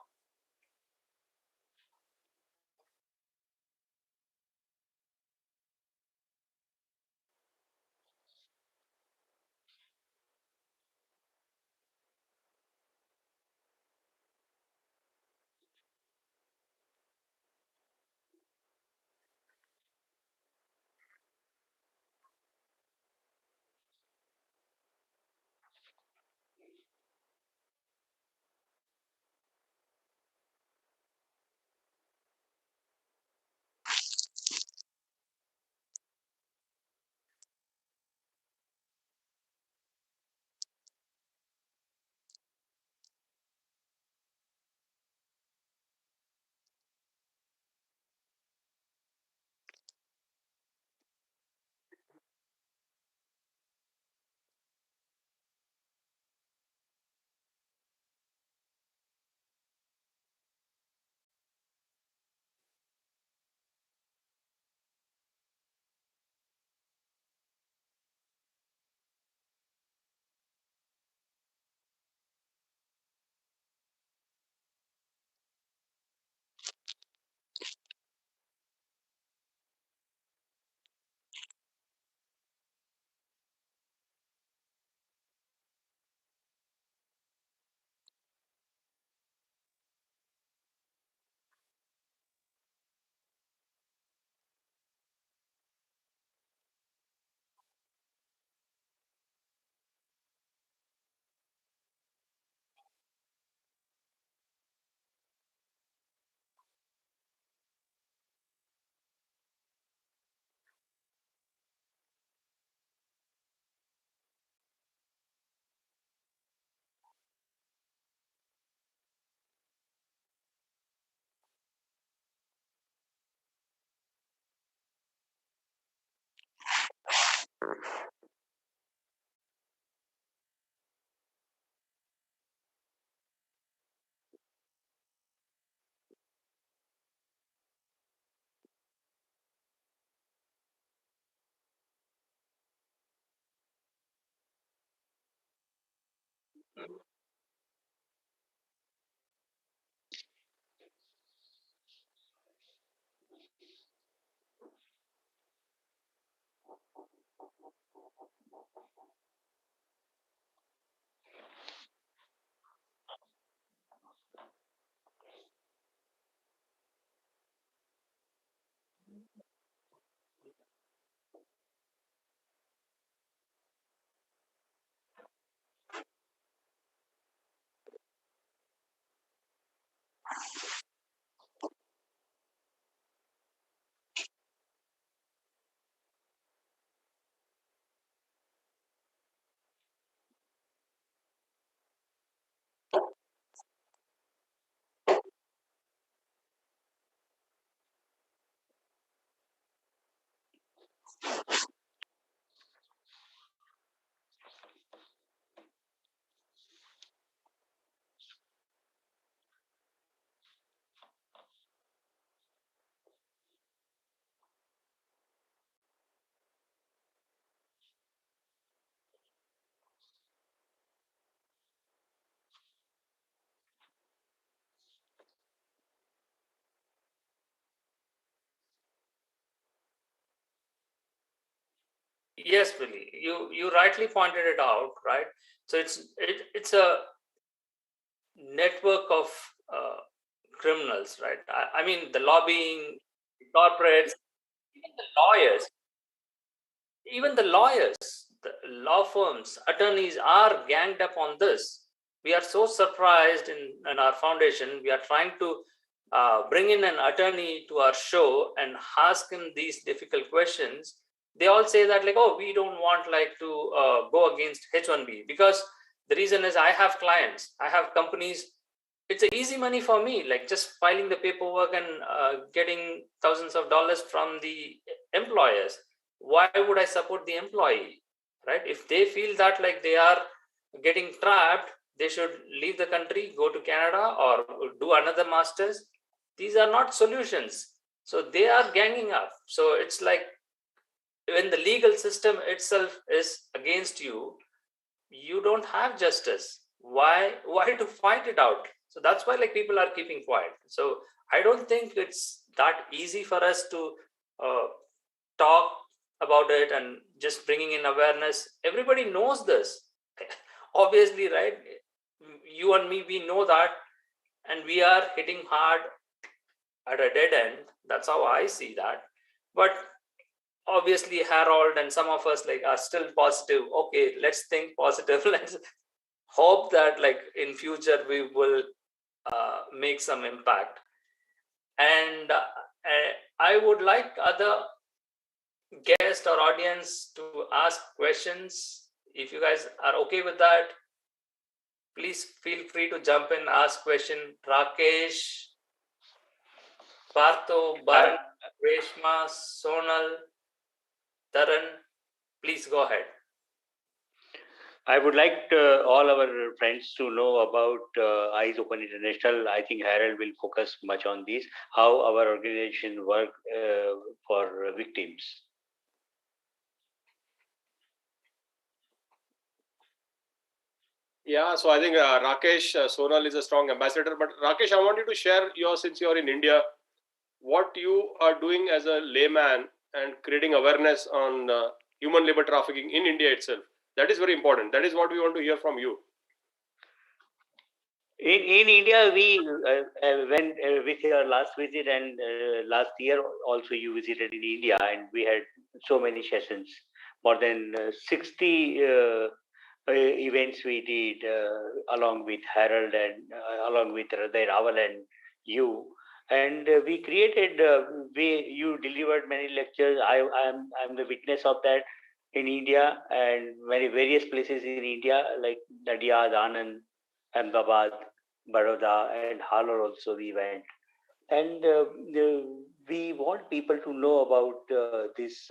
Yes, Billy, you rightly pointed it out, right? So it's a network of criminals, right? I mean, the lobbying, the corporates, even the lawyers, the law firms, attorneys are ganged up on this. We are so surprised in our foundation. We are trying to bring in an attorney to our show and ask him these difficult questions. They all say that, like, oh, we don't want like to go against H1B, because the reason is I have clients, I have companies. It's a easy money for me, like just filing the paperwork and getting thousands of dollars from the employers. Why would I support the employee, right? If they feel that like they are getting trapped, they should leave the country, go to Canada, or do another master's. These are not solutions. So they are ganging up. So it's like when the legal system itself is against you, you don't have justice. Why to fight it out? So that's why like people are keeping quiet. So I don't think it's that easy for us to uh, talk about it and just bringing in awareness. Everybody knows this. Obviously, right? You and me, we know that, and we are hitting hard at a dead end. That's how I see that. But obviously, Harold and some of us like are still positive. Okay, let's think positive. Let's hope that like in future we will make some impact. And I would like other guest or audience to ask questions. If you guys are okay with that, please feel free to jump in, ask question. Rakesh, Partho, Baran, Reshma, Sonal, Taran, please go ahead. I would like all our friends to know about Eyes Open International. I think Harold will focus much on this, how our organization work for victims. Yeah, so I think Rakesh Sonal is a strong ambassador. But Rakesh, I want you to share since you're in India, what you are doing as a layman and creating awareness on human labor trafficking in India itself. That is very important. That is what we want to hear from you. In India, we when with your last visit and last year also you visited in India, and we had so many sessions, more than 60 events we did along with Harold and along with Hriday Rawal and you. And we created, you delivered many lectures. I'm the witness of that in India and many various places in India like Nadia, Anand, Ahmedabad, Baroda, and Halor also we went. And we want people to know about this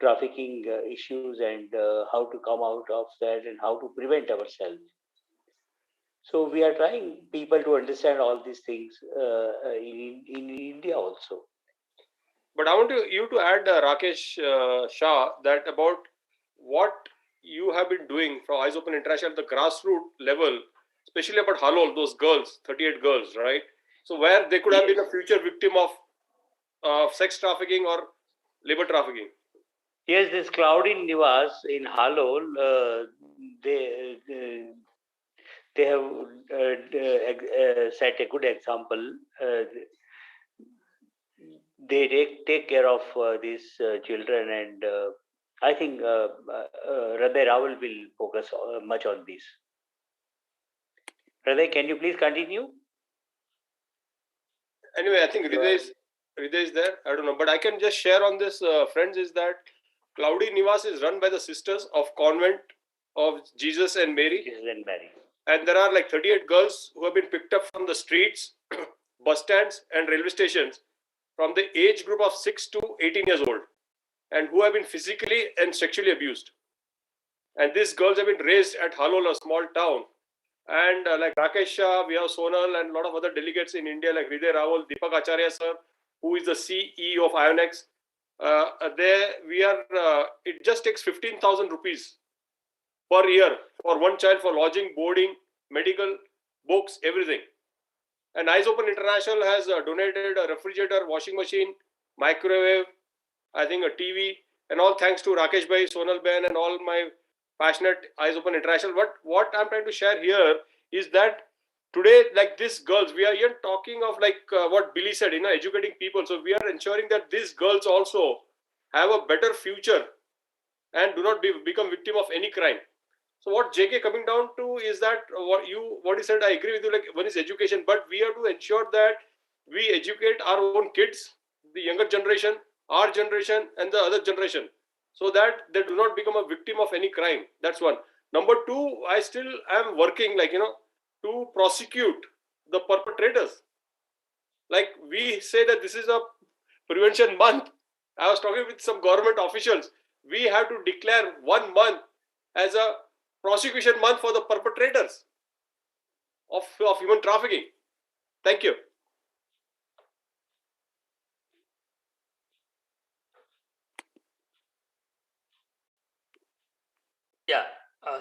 trafficking issues and how to come out of that and how to prevent ourselves. So we are trying people to understand all these things in India also. But I want you to add, Rakesh Shah, that about what you have been doing from Eyes Open International at the grassroots level, especially about Halol, those girls, 38 girls, right? So where they could have been a future victim of sex trafficking or labor trafficking. Yes, this Cloudy Nivas in Halol, they have set a good example. They take care of these children, and I think Hriday Rawal will focus much on this. Hriday, can you please continue? Anyway, I think Hriday is there. I don't know, but I can just share on this, friends, is that Cloudy Nivas is run by the Sisters of Convent of Jesus and Mary. Jesus and Mary. And there are like 38 girls who have been picked up from the streets, bus stands, and railway stations from the age group of 6 to 18 years old, and who have been physically and sexually abused. And these girls have been raised at Halol, a small town. And like Rakesh Shah, we have Sonal, and a lot of other delegates in India like Hriday Rawal, Deepak Acharya sir, who is the CEO of IONX. There we are. It just takes 15,000 rupees per year for one child for lodging, boarding, medical, books, everything. And Eyes Open International has donated a refrigerator, washing machine, microwave, I think a TV, and all thanks to Rakesh Bhai, Sonal Ben, and all my passionate Eyes Open International. But what I'm trying to share here is that today, like these girls, we are here talking of like what Billy said, educating people. So we are ensuring that these girls also have a better future and do not become victim of any crime. So what JK coming down to is that what you said, I agree with you, like one is education, but we have to ensure that we educate our own kids, the younger generation, our generation, and the other generation, so that they do not become a victim of any crime. That's one. Number two, I still am working to prosecute the perpetrators. Like we say that this is a prevention month. I was talking with some government officials. We have to declare 1 month as a prosecution month for the perpetrators of human trafficking. Thank you. Yeah,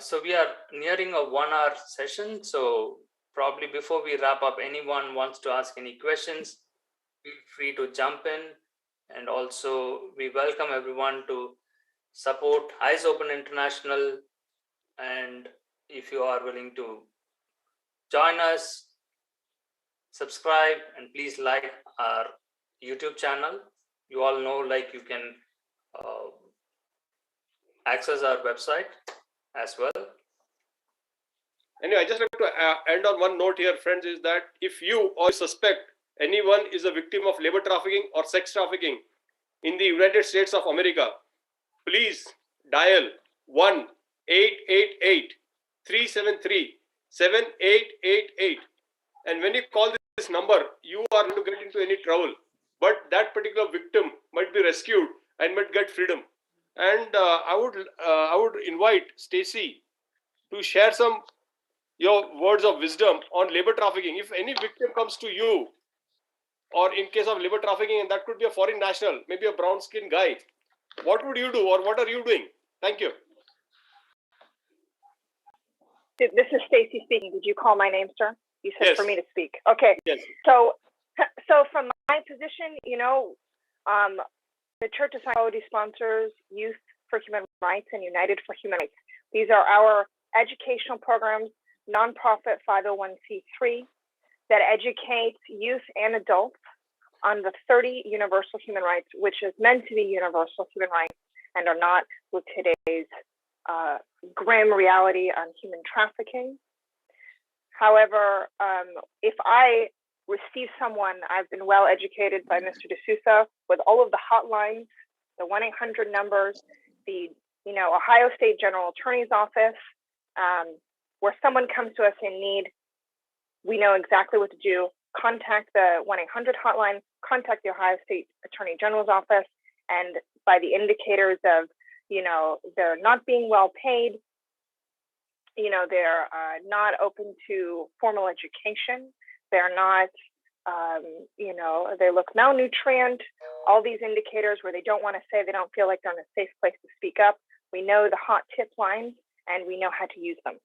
so we are nearing a 1 hour session. So probably before we wrap up, anyone wants to ask any questions, feel free to jump in. And also we welcome everyone to support Eyes Open International. And if you are willing to join us, subscribe, and please like our YouTube channel. You all know, like, you can access our website as well. Anyway, I just like to end on one note here, friends, is that if you or suspect anyone is a victim of labor trafficking or sex trafficking in the United States of America, please dial 1-888-373-7888. And when you call this number, you are going to get into any trouble. But that particular victim might be rescued and might get freedom. And I would invite Stacy to share your words of wisdom on labor trafficking. If any victim comes to you, or in case of labor trafficking, and that could be a foreign national, maybe a brown-skinned guy, what would you do, or what are you doing? Thank you. This is Stacy speaking. Did you call my name, sir? You said Yes. for me to speak. Okay. Yes. So from my position, the Church of Scientology sponsors Youth for Human Rights and United for Human Rights. These are our educational programs, nonprofit 501c3 that educates youth and adults on the 30 universal human rights, which is meant to be universal human rights and are not with today's grim reality on human trafficking. However, if I receive someone, I've been well educated by Mr. D'Souza with all of the hotlines, the 1-800 numbers, the Ohio State General Attorney's Office, where someone comes to us in need, we know exactly what to do. Contact the 1-800 hotline, contact the Ohio State Attorney General's office, and by the indicators of, they're not being well paid, they're not open to formal education, they're not, they look malnutrient, all these indicators where they don't want to say, they don't feel like they're in a safe place to speak up, We know the hot tip lines, and we know how to use them.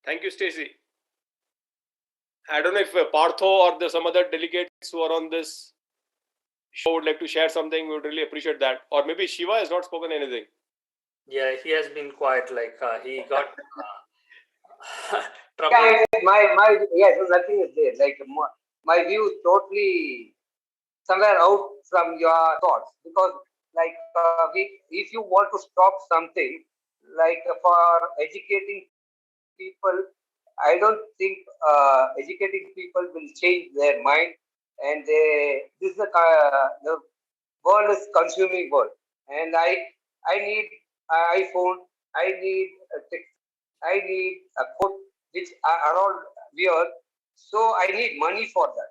Thank you, Stacey. I don't know if Partho or some other delegates who are on this show would like to share something. We would really appreciate that. Or maybe Shiva has not spoken anything. Yeah, he has been quiet. Like he got trouble. Yeah, my yes, nothing is there. Like my view is totally somewhere out from your thoughts, because like if you want to stop something, like for educating people, I don't think educating people will change their mind, and this is the world is consuming world, and I need an iPhone, I need a I need a coat which are all weird, so I need money for that.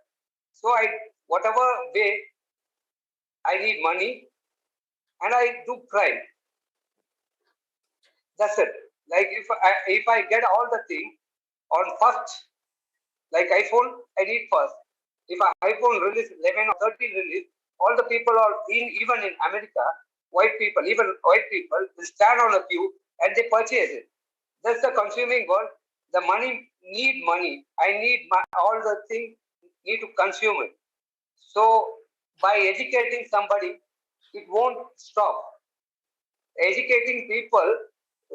So whatever way I need money, and I do crime. That's it. Like if I get all the thing on first, like iPhone, I need first. If iPhone release 11 or 13 release, all the people are even in America, even white people will stand on a queue and they purchase it. That's the consuming world. The need money. I need all the things need to consume it. So by educating somebody, it won't stop. Educating people,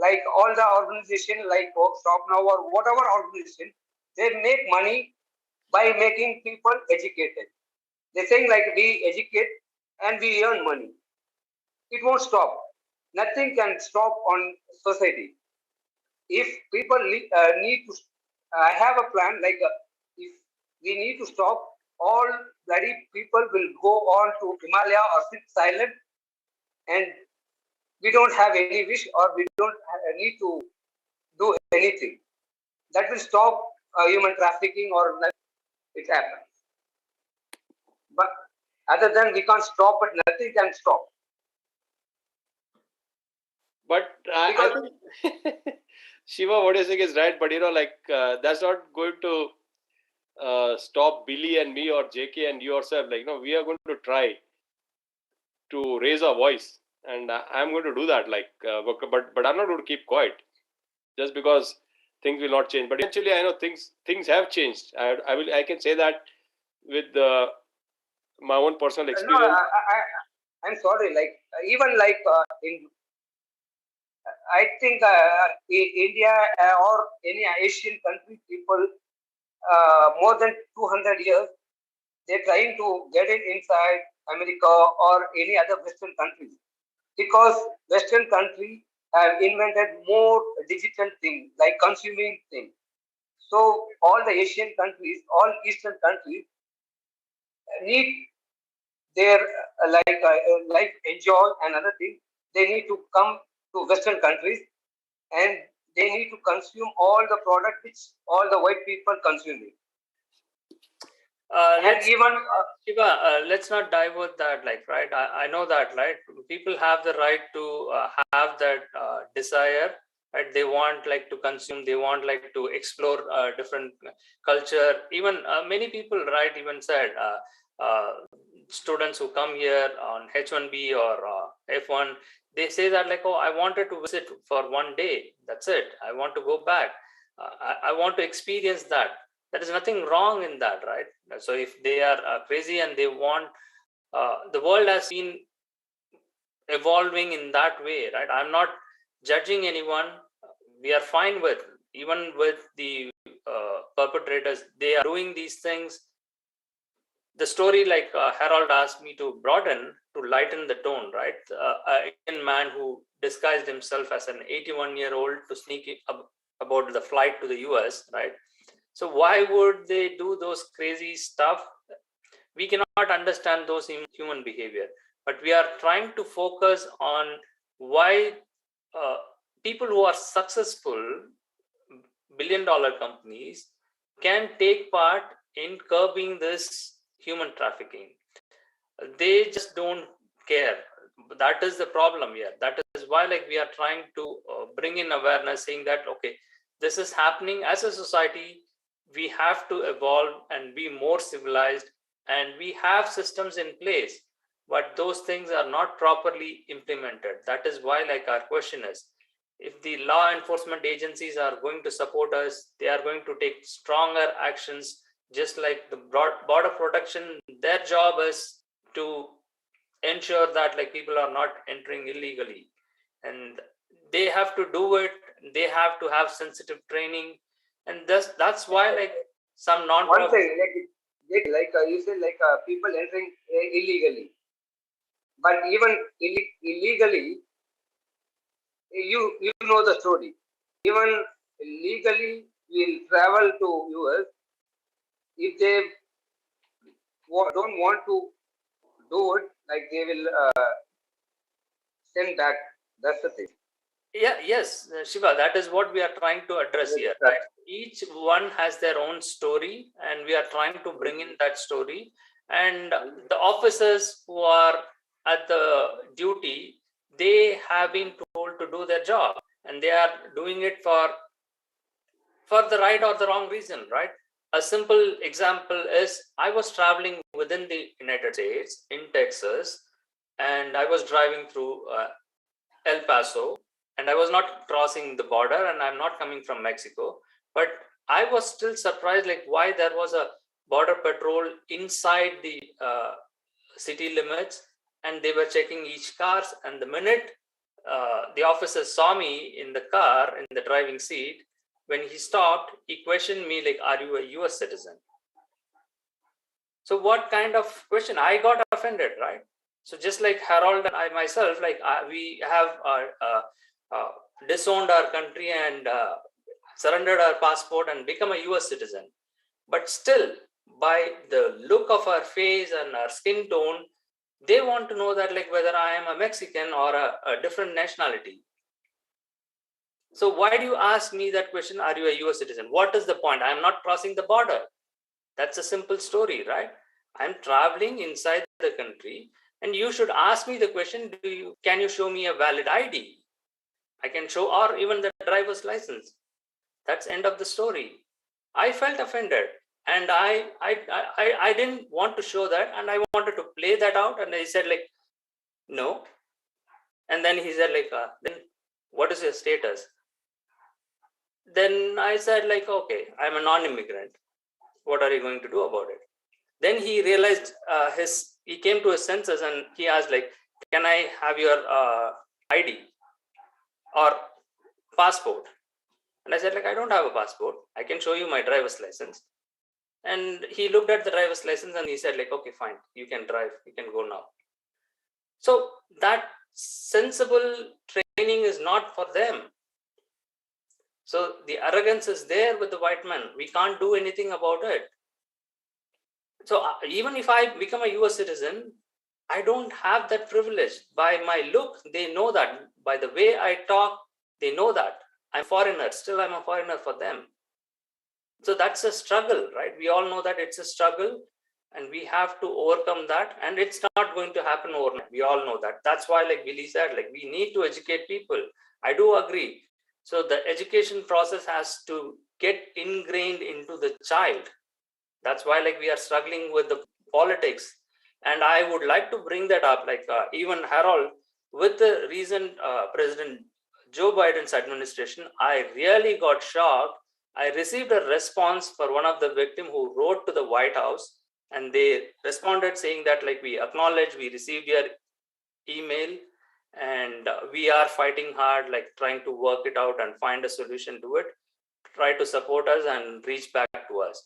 like all the organization, like Stop Now or whatever organization, they make money by making people educated. They're saying like we educate and we earn money. It won't stop. Nothing can stop on society. If people need to, I have a plan, like if we need to stop, all bloody people will go on to Himalaya or sit silent, and we don't have any wish or we don't need to do anything. That will stop human trafficking or nothing. It happens. But other than we can't stop it, nothing can stop. But I think Shiva, what you're saying is right. But that's not going to stop Billy and me or JK and yourself. We are going to try to raise our voice, and I'm going to do that. But I'm not going to keep quiet just because things will not change. But eventually, I know things have changed. I can say that with my own personal experience. No, I'm sorry. Like even like in, I think India or any Asian country, people more than 200 years, they're trying to get it inside America or any other Western countries, because Western countries have invented more digital things like consuming things. So all the Asian countries, all Eastern countries need their life enjoy and other things. They need to come to Western countries and they need to consume all the product which all the white people consuming. Let's not divert that, right? I know that, right? People have the right to have that desire, right? They want to consume, they want to explore different culture. Even many people, right, even said students who come here on H1B or F1, they say that I wanted to visit for one day. That's it. I want to go back. I want to experience that. There is nothing wrong in that, right? So if they are crazy and they want, the world has been evolving in that way, right? I'm not judging anyone. We are fine with, even with the perpetrators, they are doing these things. The story, Harold asked me to broaden, to lighten the tone, right? An Indian man who disguised himself as an 81-year-old to sneak about the flight to the US, right? So why would they do those crazy stuff? We cannot understand those human behavior, but we are trying to focus on why people who are successful, billion-dollar companies, can take part in curbing this human trafficking. They just don't care. That is the problem here. That is why we are trying to bring in awareness, saying that, okay, this is happening. As a society, we have to evolve and be more civilized, and we have systems in place. but those things are not properly implemented. That is why, like, our question is, if the law enforcement agencies are going to support us, they are going to take stronger actions, just like the border protection. Their job is to ensure that like people are not entering illegally, and they have to do it. They have to have sensitive training, and that's why like some One non-profit. thing, you said, people entering illegally, but even illegally, you know the story. Even legally, will travel to US. If they don't want to do it, like they will send back. That's the thing. Yes, Shiva, that is what we are trying to address here, right? Each one has their own story, and we are trying to bring in that story. And the officers who are at the duty, they have been told to do their job, and they are doing it for the right or the wrong reason, right? A simple example is I was traveling within the United States in Texas, and I was driving through El Paso, and I was not crossing the border, and I'm not coming from Mexico, but I was still surprised like why there was a border patrol inside the city limits, and they were checking each cars. And the minute the officer saw me in the car in the driving seat, when he stopped, he questioned me like, "Are you a U.S. citizen?" So what kind of question? I got offended, right? So just like Harold and I myself, like we have disowned our country and surrendered our passport and become a US citizen. But still, by the look of our face and our skin tone, they want to know that like whether I am a Mexican or a different nationality. So why do you ask me that question? Are you a US citizen? What is the point? I'm not crossing the border. That's a simple story, right? I'm traveling inside the country, and you should ask me the question, can you show me a valid ID? I can show, or even the driver's license. That's end of the story. I felt offended, and I didn't want to show that, and I wanted to play that out, and he said like, no. And then he said like, then what is your status? Then I said like, okay, I'm a non-immigrant. What are you going to do about it? Then he realized he came to his senses, and he asked like, can I have your ID or passport? And I said like, I don't have a passport. I can show you my driver's license. And he looked at the driver's license and he said like, okay, fine, you can drive, you can go now. So that sensible training is not for them. So the arrogance is there with the white man. We can't do anything about it. So even if I become a US citizen, I don't have that privilege. By my look, they know that. By the way I talk, they know that. I'm a foreigner. Still, I'm a foreigner for them. So that's a struggle, right? We all know that it's a struggle, and we have to overcome that. And it's not going to happen overnight. We all know that. That's why, like Billy said, like we need to educate people. I do agree. So the education process has to get ingrained into the child. That's why like we are struggling with the politics. And I would like to bring that up, like even Harold, with the recent President Joe Biden's administration, I really got shocked. I received a response for one of the victims who wrote to the White House, and they responded saying that like, we acknowledge, we received your email, and we are fighting hard, like trying to work it out and find a solution to it. Try to support us and reach back to us.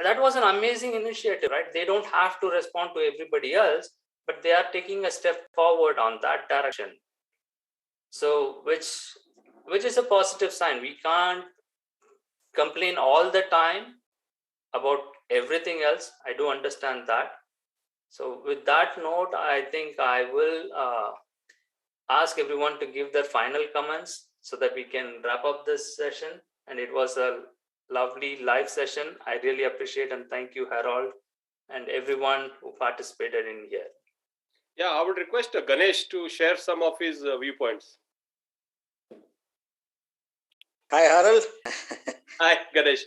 That was an amazing initiative, right? They don't have to respond to everybody else, but they are taking a step forward on that direction. So which is a positive sign. We can't complain all the time about everything else. I do understand that. So with that note, I think I will ask everyone to give their final comments so that we can wrap up this session. And it was a lovely live session. I really appreciate and thank you, Harold, and everyone who participated in here. Yeah, I would request Ganesh to share some of his viewpoints. Hi, Harold. Hi, Ganesh.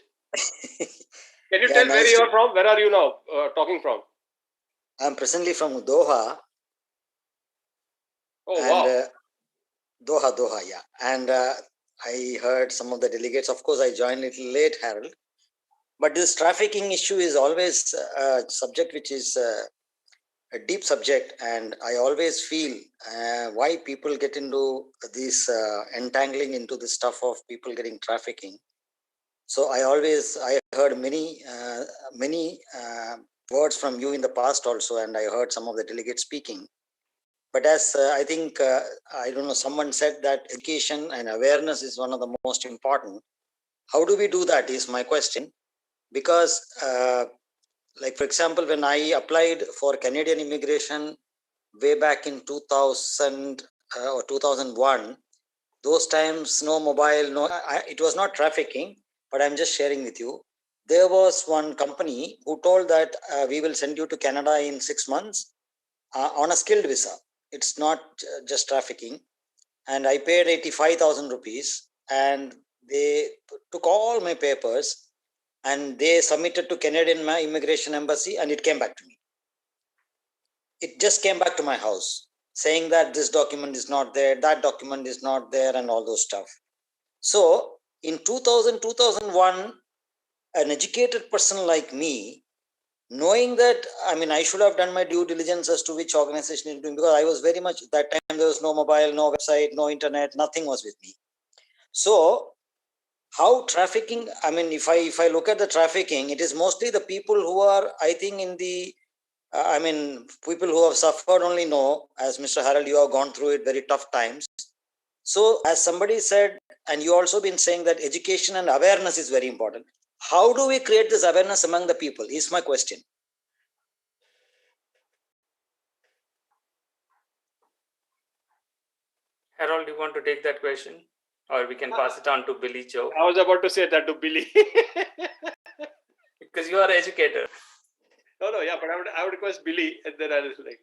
Can you tell where you are from? Where are you now talking from? I'm presently from Doha. Oh, and wow. Doha, yeah. And I heard some of the delegates. Of course, I joined a little late, Harold. But this trafficking issue is always a subject which is a deep subject, and I always feel why people get into this entangling into the stuff of people getting trafficking. So I heard many words from you in the past also, and I heard some of the delegates speaking. But as I think, I don't know, someone said that education and awareness is one of the most important. How do we do that is my question. Because like, for example, when I applied for Canadian immigration way back in 2000 or 2001, those times, no mobile, it was not trafficking, but I'm just sharing with you. There was one company who told that we will send you to Canada in 6 months on a skilled visa. It's not just trafficking. And I paid 85,000 rupees, and they took all my papers and they submitted to Canadian Immigration Embassy, and it came back to me. It just came back to my house saying that this document is not there, that document is not there, and all those stuff. So in 2000, 2001, an educated person like me, knowing that, I mean, I should have done my due diligence as to which organization is doing, because I was very much, that time there was no mobile, no website, no internet, nothing was with me. So how trafficking, I mean, if I look at the trafficking, it is mostly the people who are, I think, in the I mean, people who have suffered only know, as Mr. Harold, you have gone through it, very tough times. So as somebody said, and you also been saying that education and awareness is very important. How do we create this awareness among the people is my question. Harold, you want to take that question? Or we can pass it on to Billy Joe? I was about to say that to Billy. Because you are an educator. No, yeah, but I would request Billy, and then I'll like.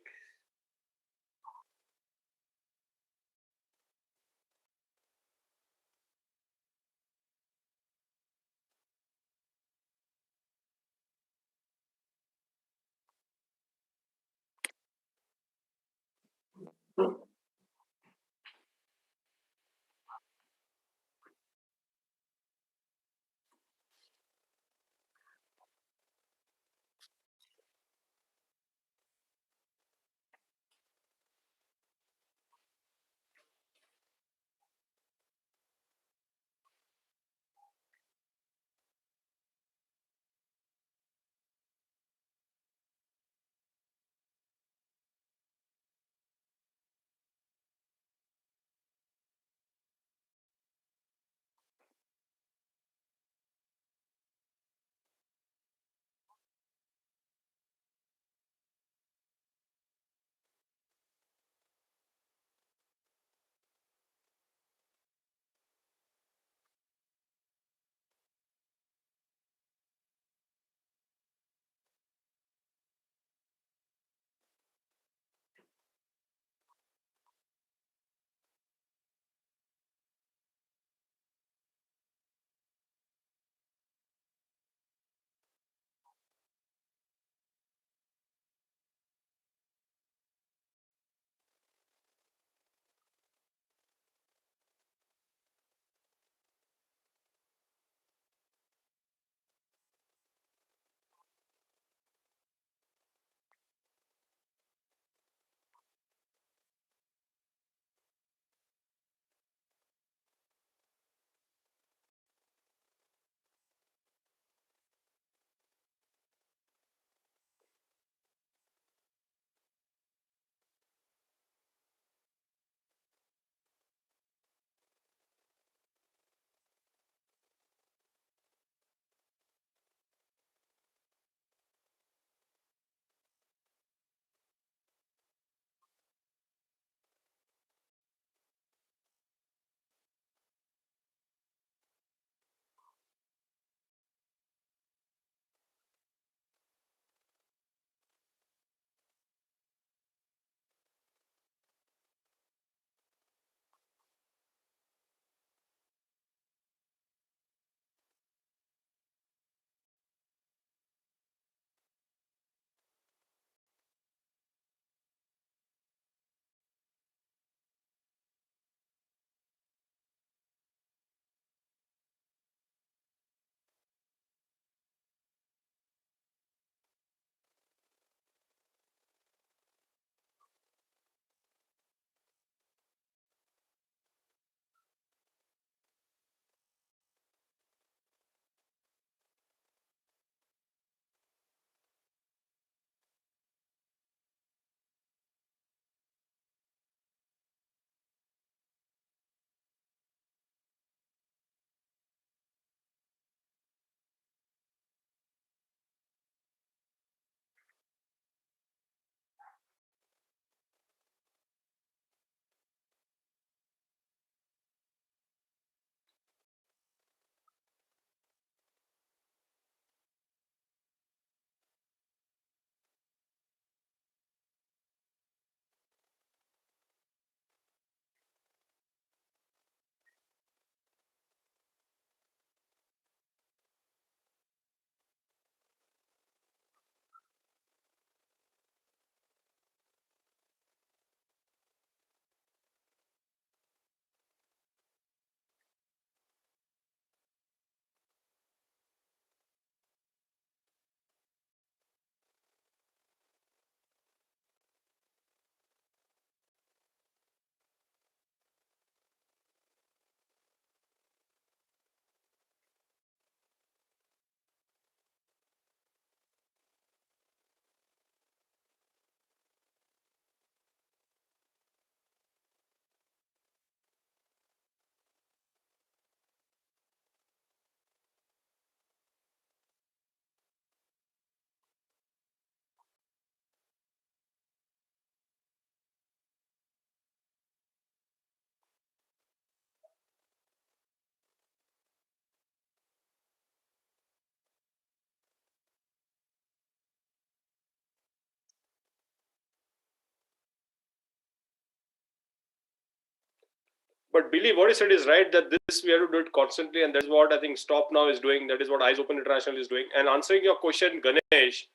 But Billy, what he said is right, that this we have to do it constantly, and that's what I think Stop Now is doing. That is what Eyes Open International is doing. And answering your question, Ganesh,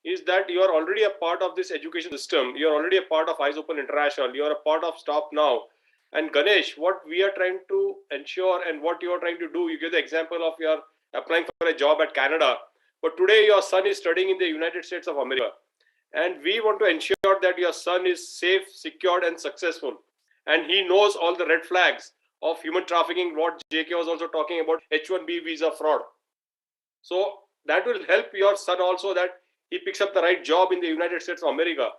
is that you are already a part of this education system. You are already a part of Eyes Open International. You are a part of Stop Now. And Ganesh, what we are trying to ensure and what you are trying to do, you give the example of your applying for a job at Canada, but today your son is studying in the United States of America. And we want to ensure that your son is safe, secured, and successful. And he knows all the red flags of human trafficking, what JK was also talking about, H-1B visa fraud. So that will help your son also, that he picks up the right job in the United States of America.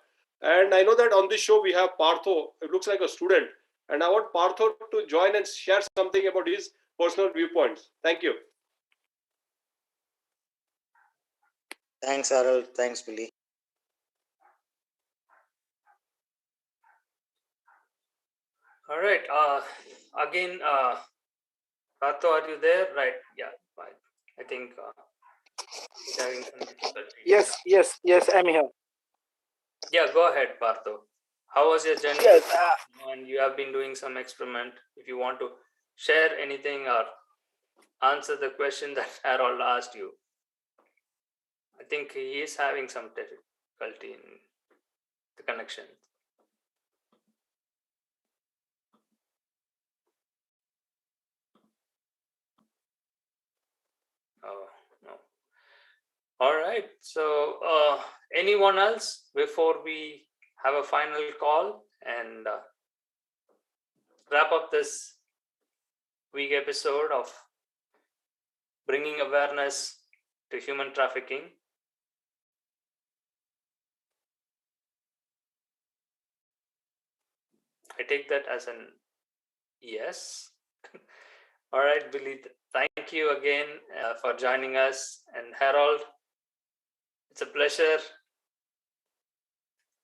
And I know that on this show we have Partho. It looks like a student. And I want Partho to join and share something about his personal viewpoints. Thank you. Thanks, Harold. Thanks, Billy. All right. Again, Rato, are you there? Right. Yeah. Fine. I think he's having some difficulty. Yes, I'm here. Yeah, go ahead, Partho. How was your journey? Yes, And you have been doing some experiment. If you want to share anything or answer the question that Harold asked you. I think he is having some difficulty in the connection. Oh, no. All right. So anyone else before we have a final call and wrap up this week episode of bringing awareness to human trafficking? I take that as an yes. All right, Billy, thank you again for joining us. And Harold, it's a pleasure.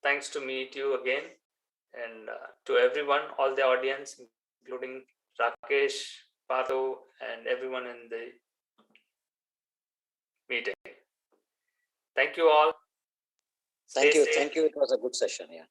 Thanks to meet you again. And to everyone, all the audience, including Rakesh, Partho, and everyone in the meeting. Thank you all. Thank Stay you. safe. Thank you. It was a good session. Yeah.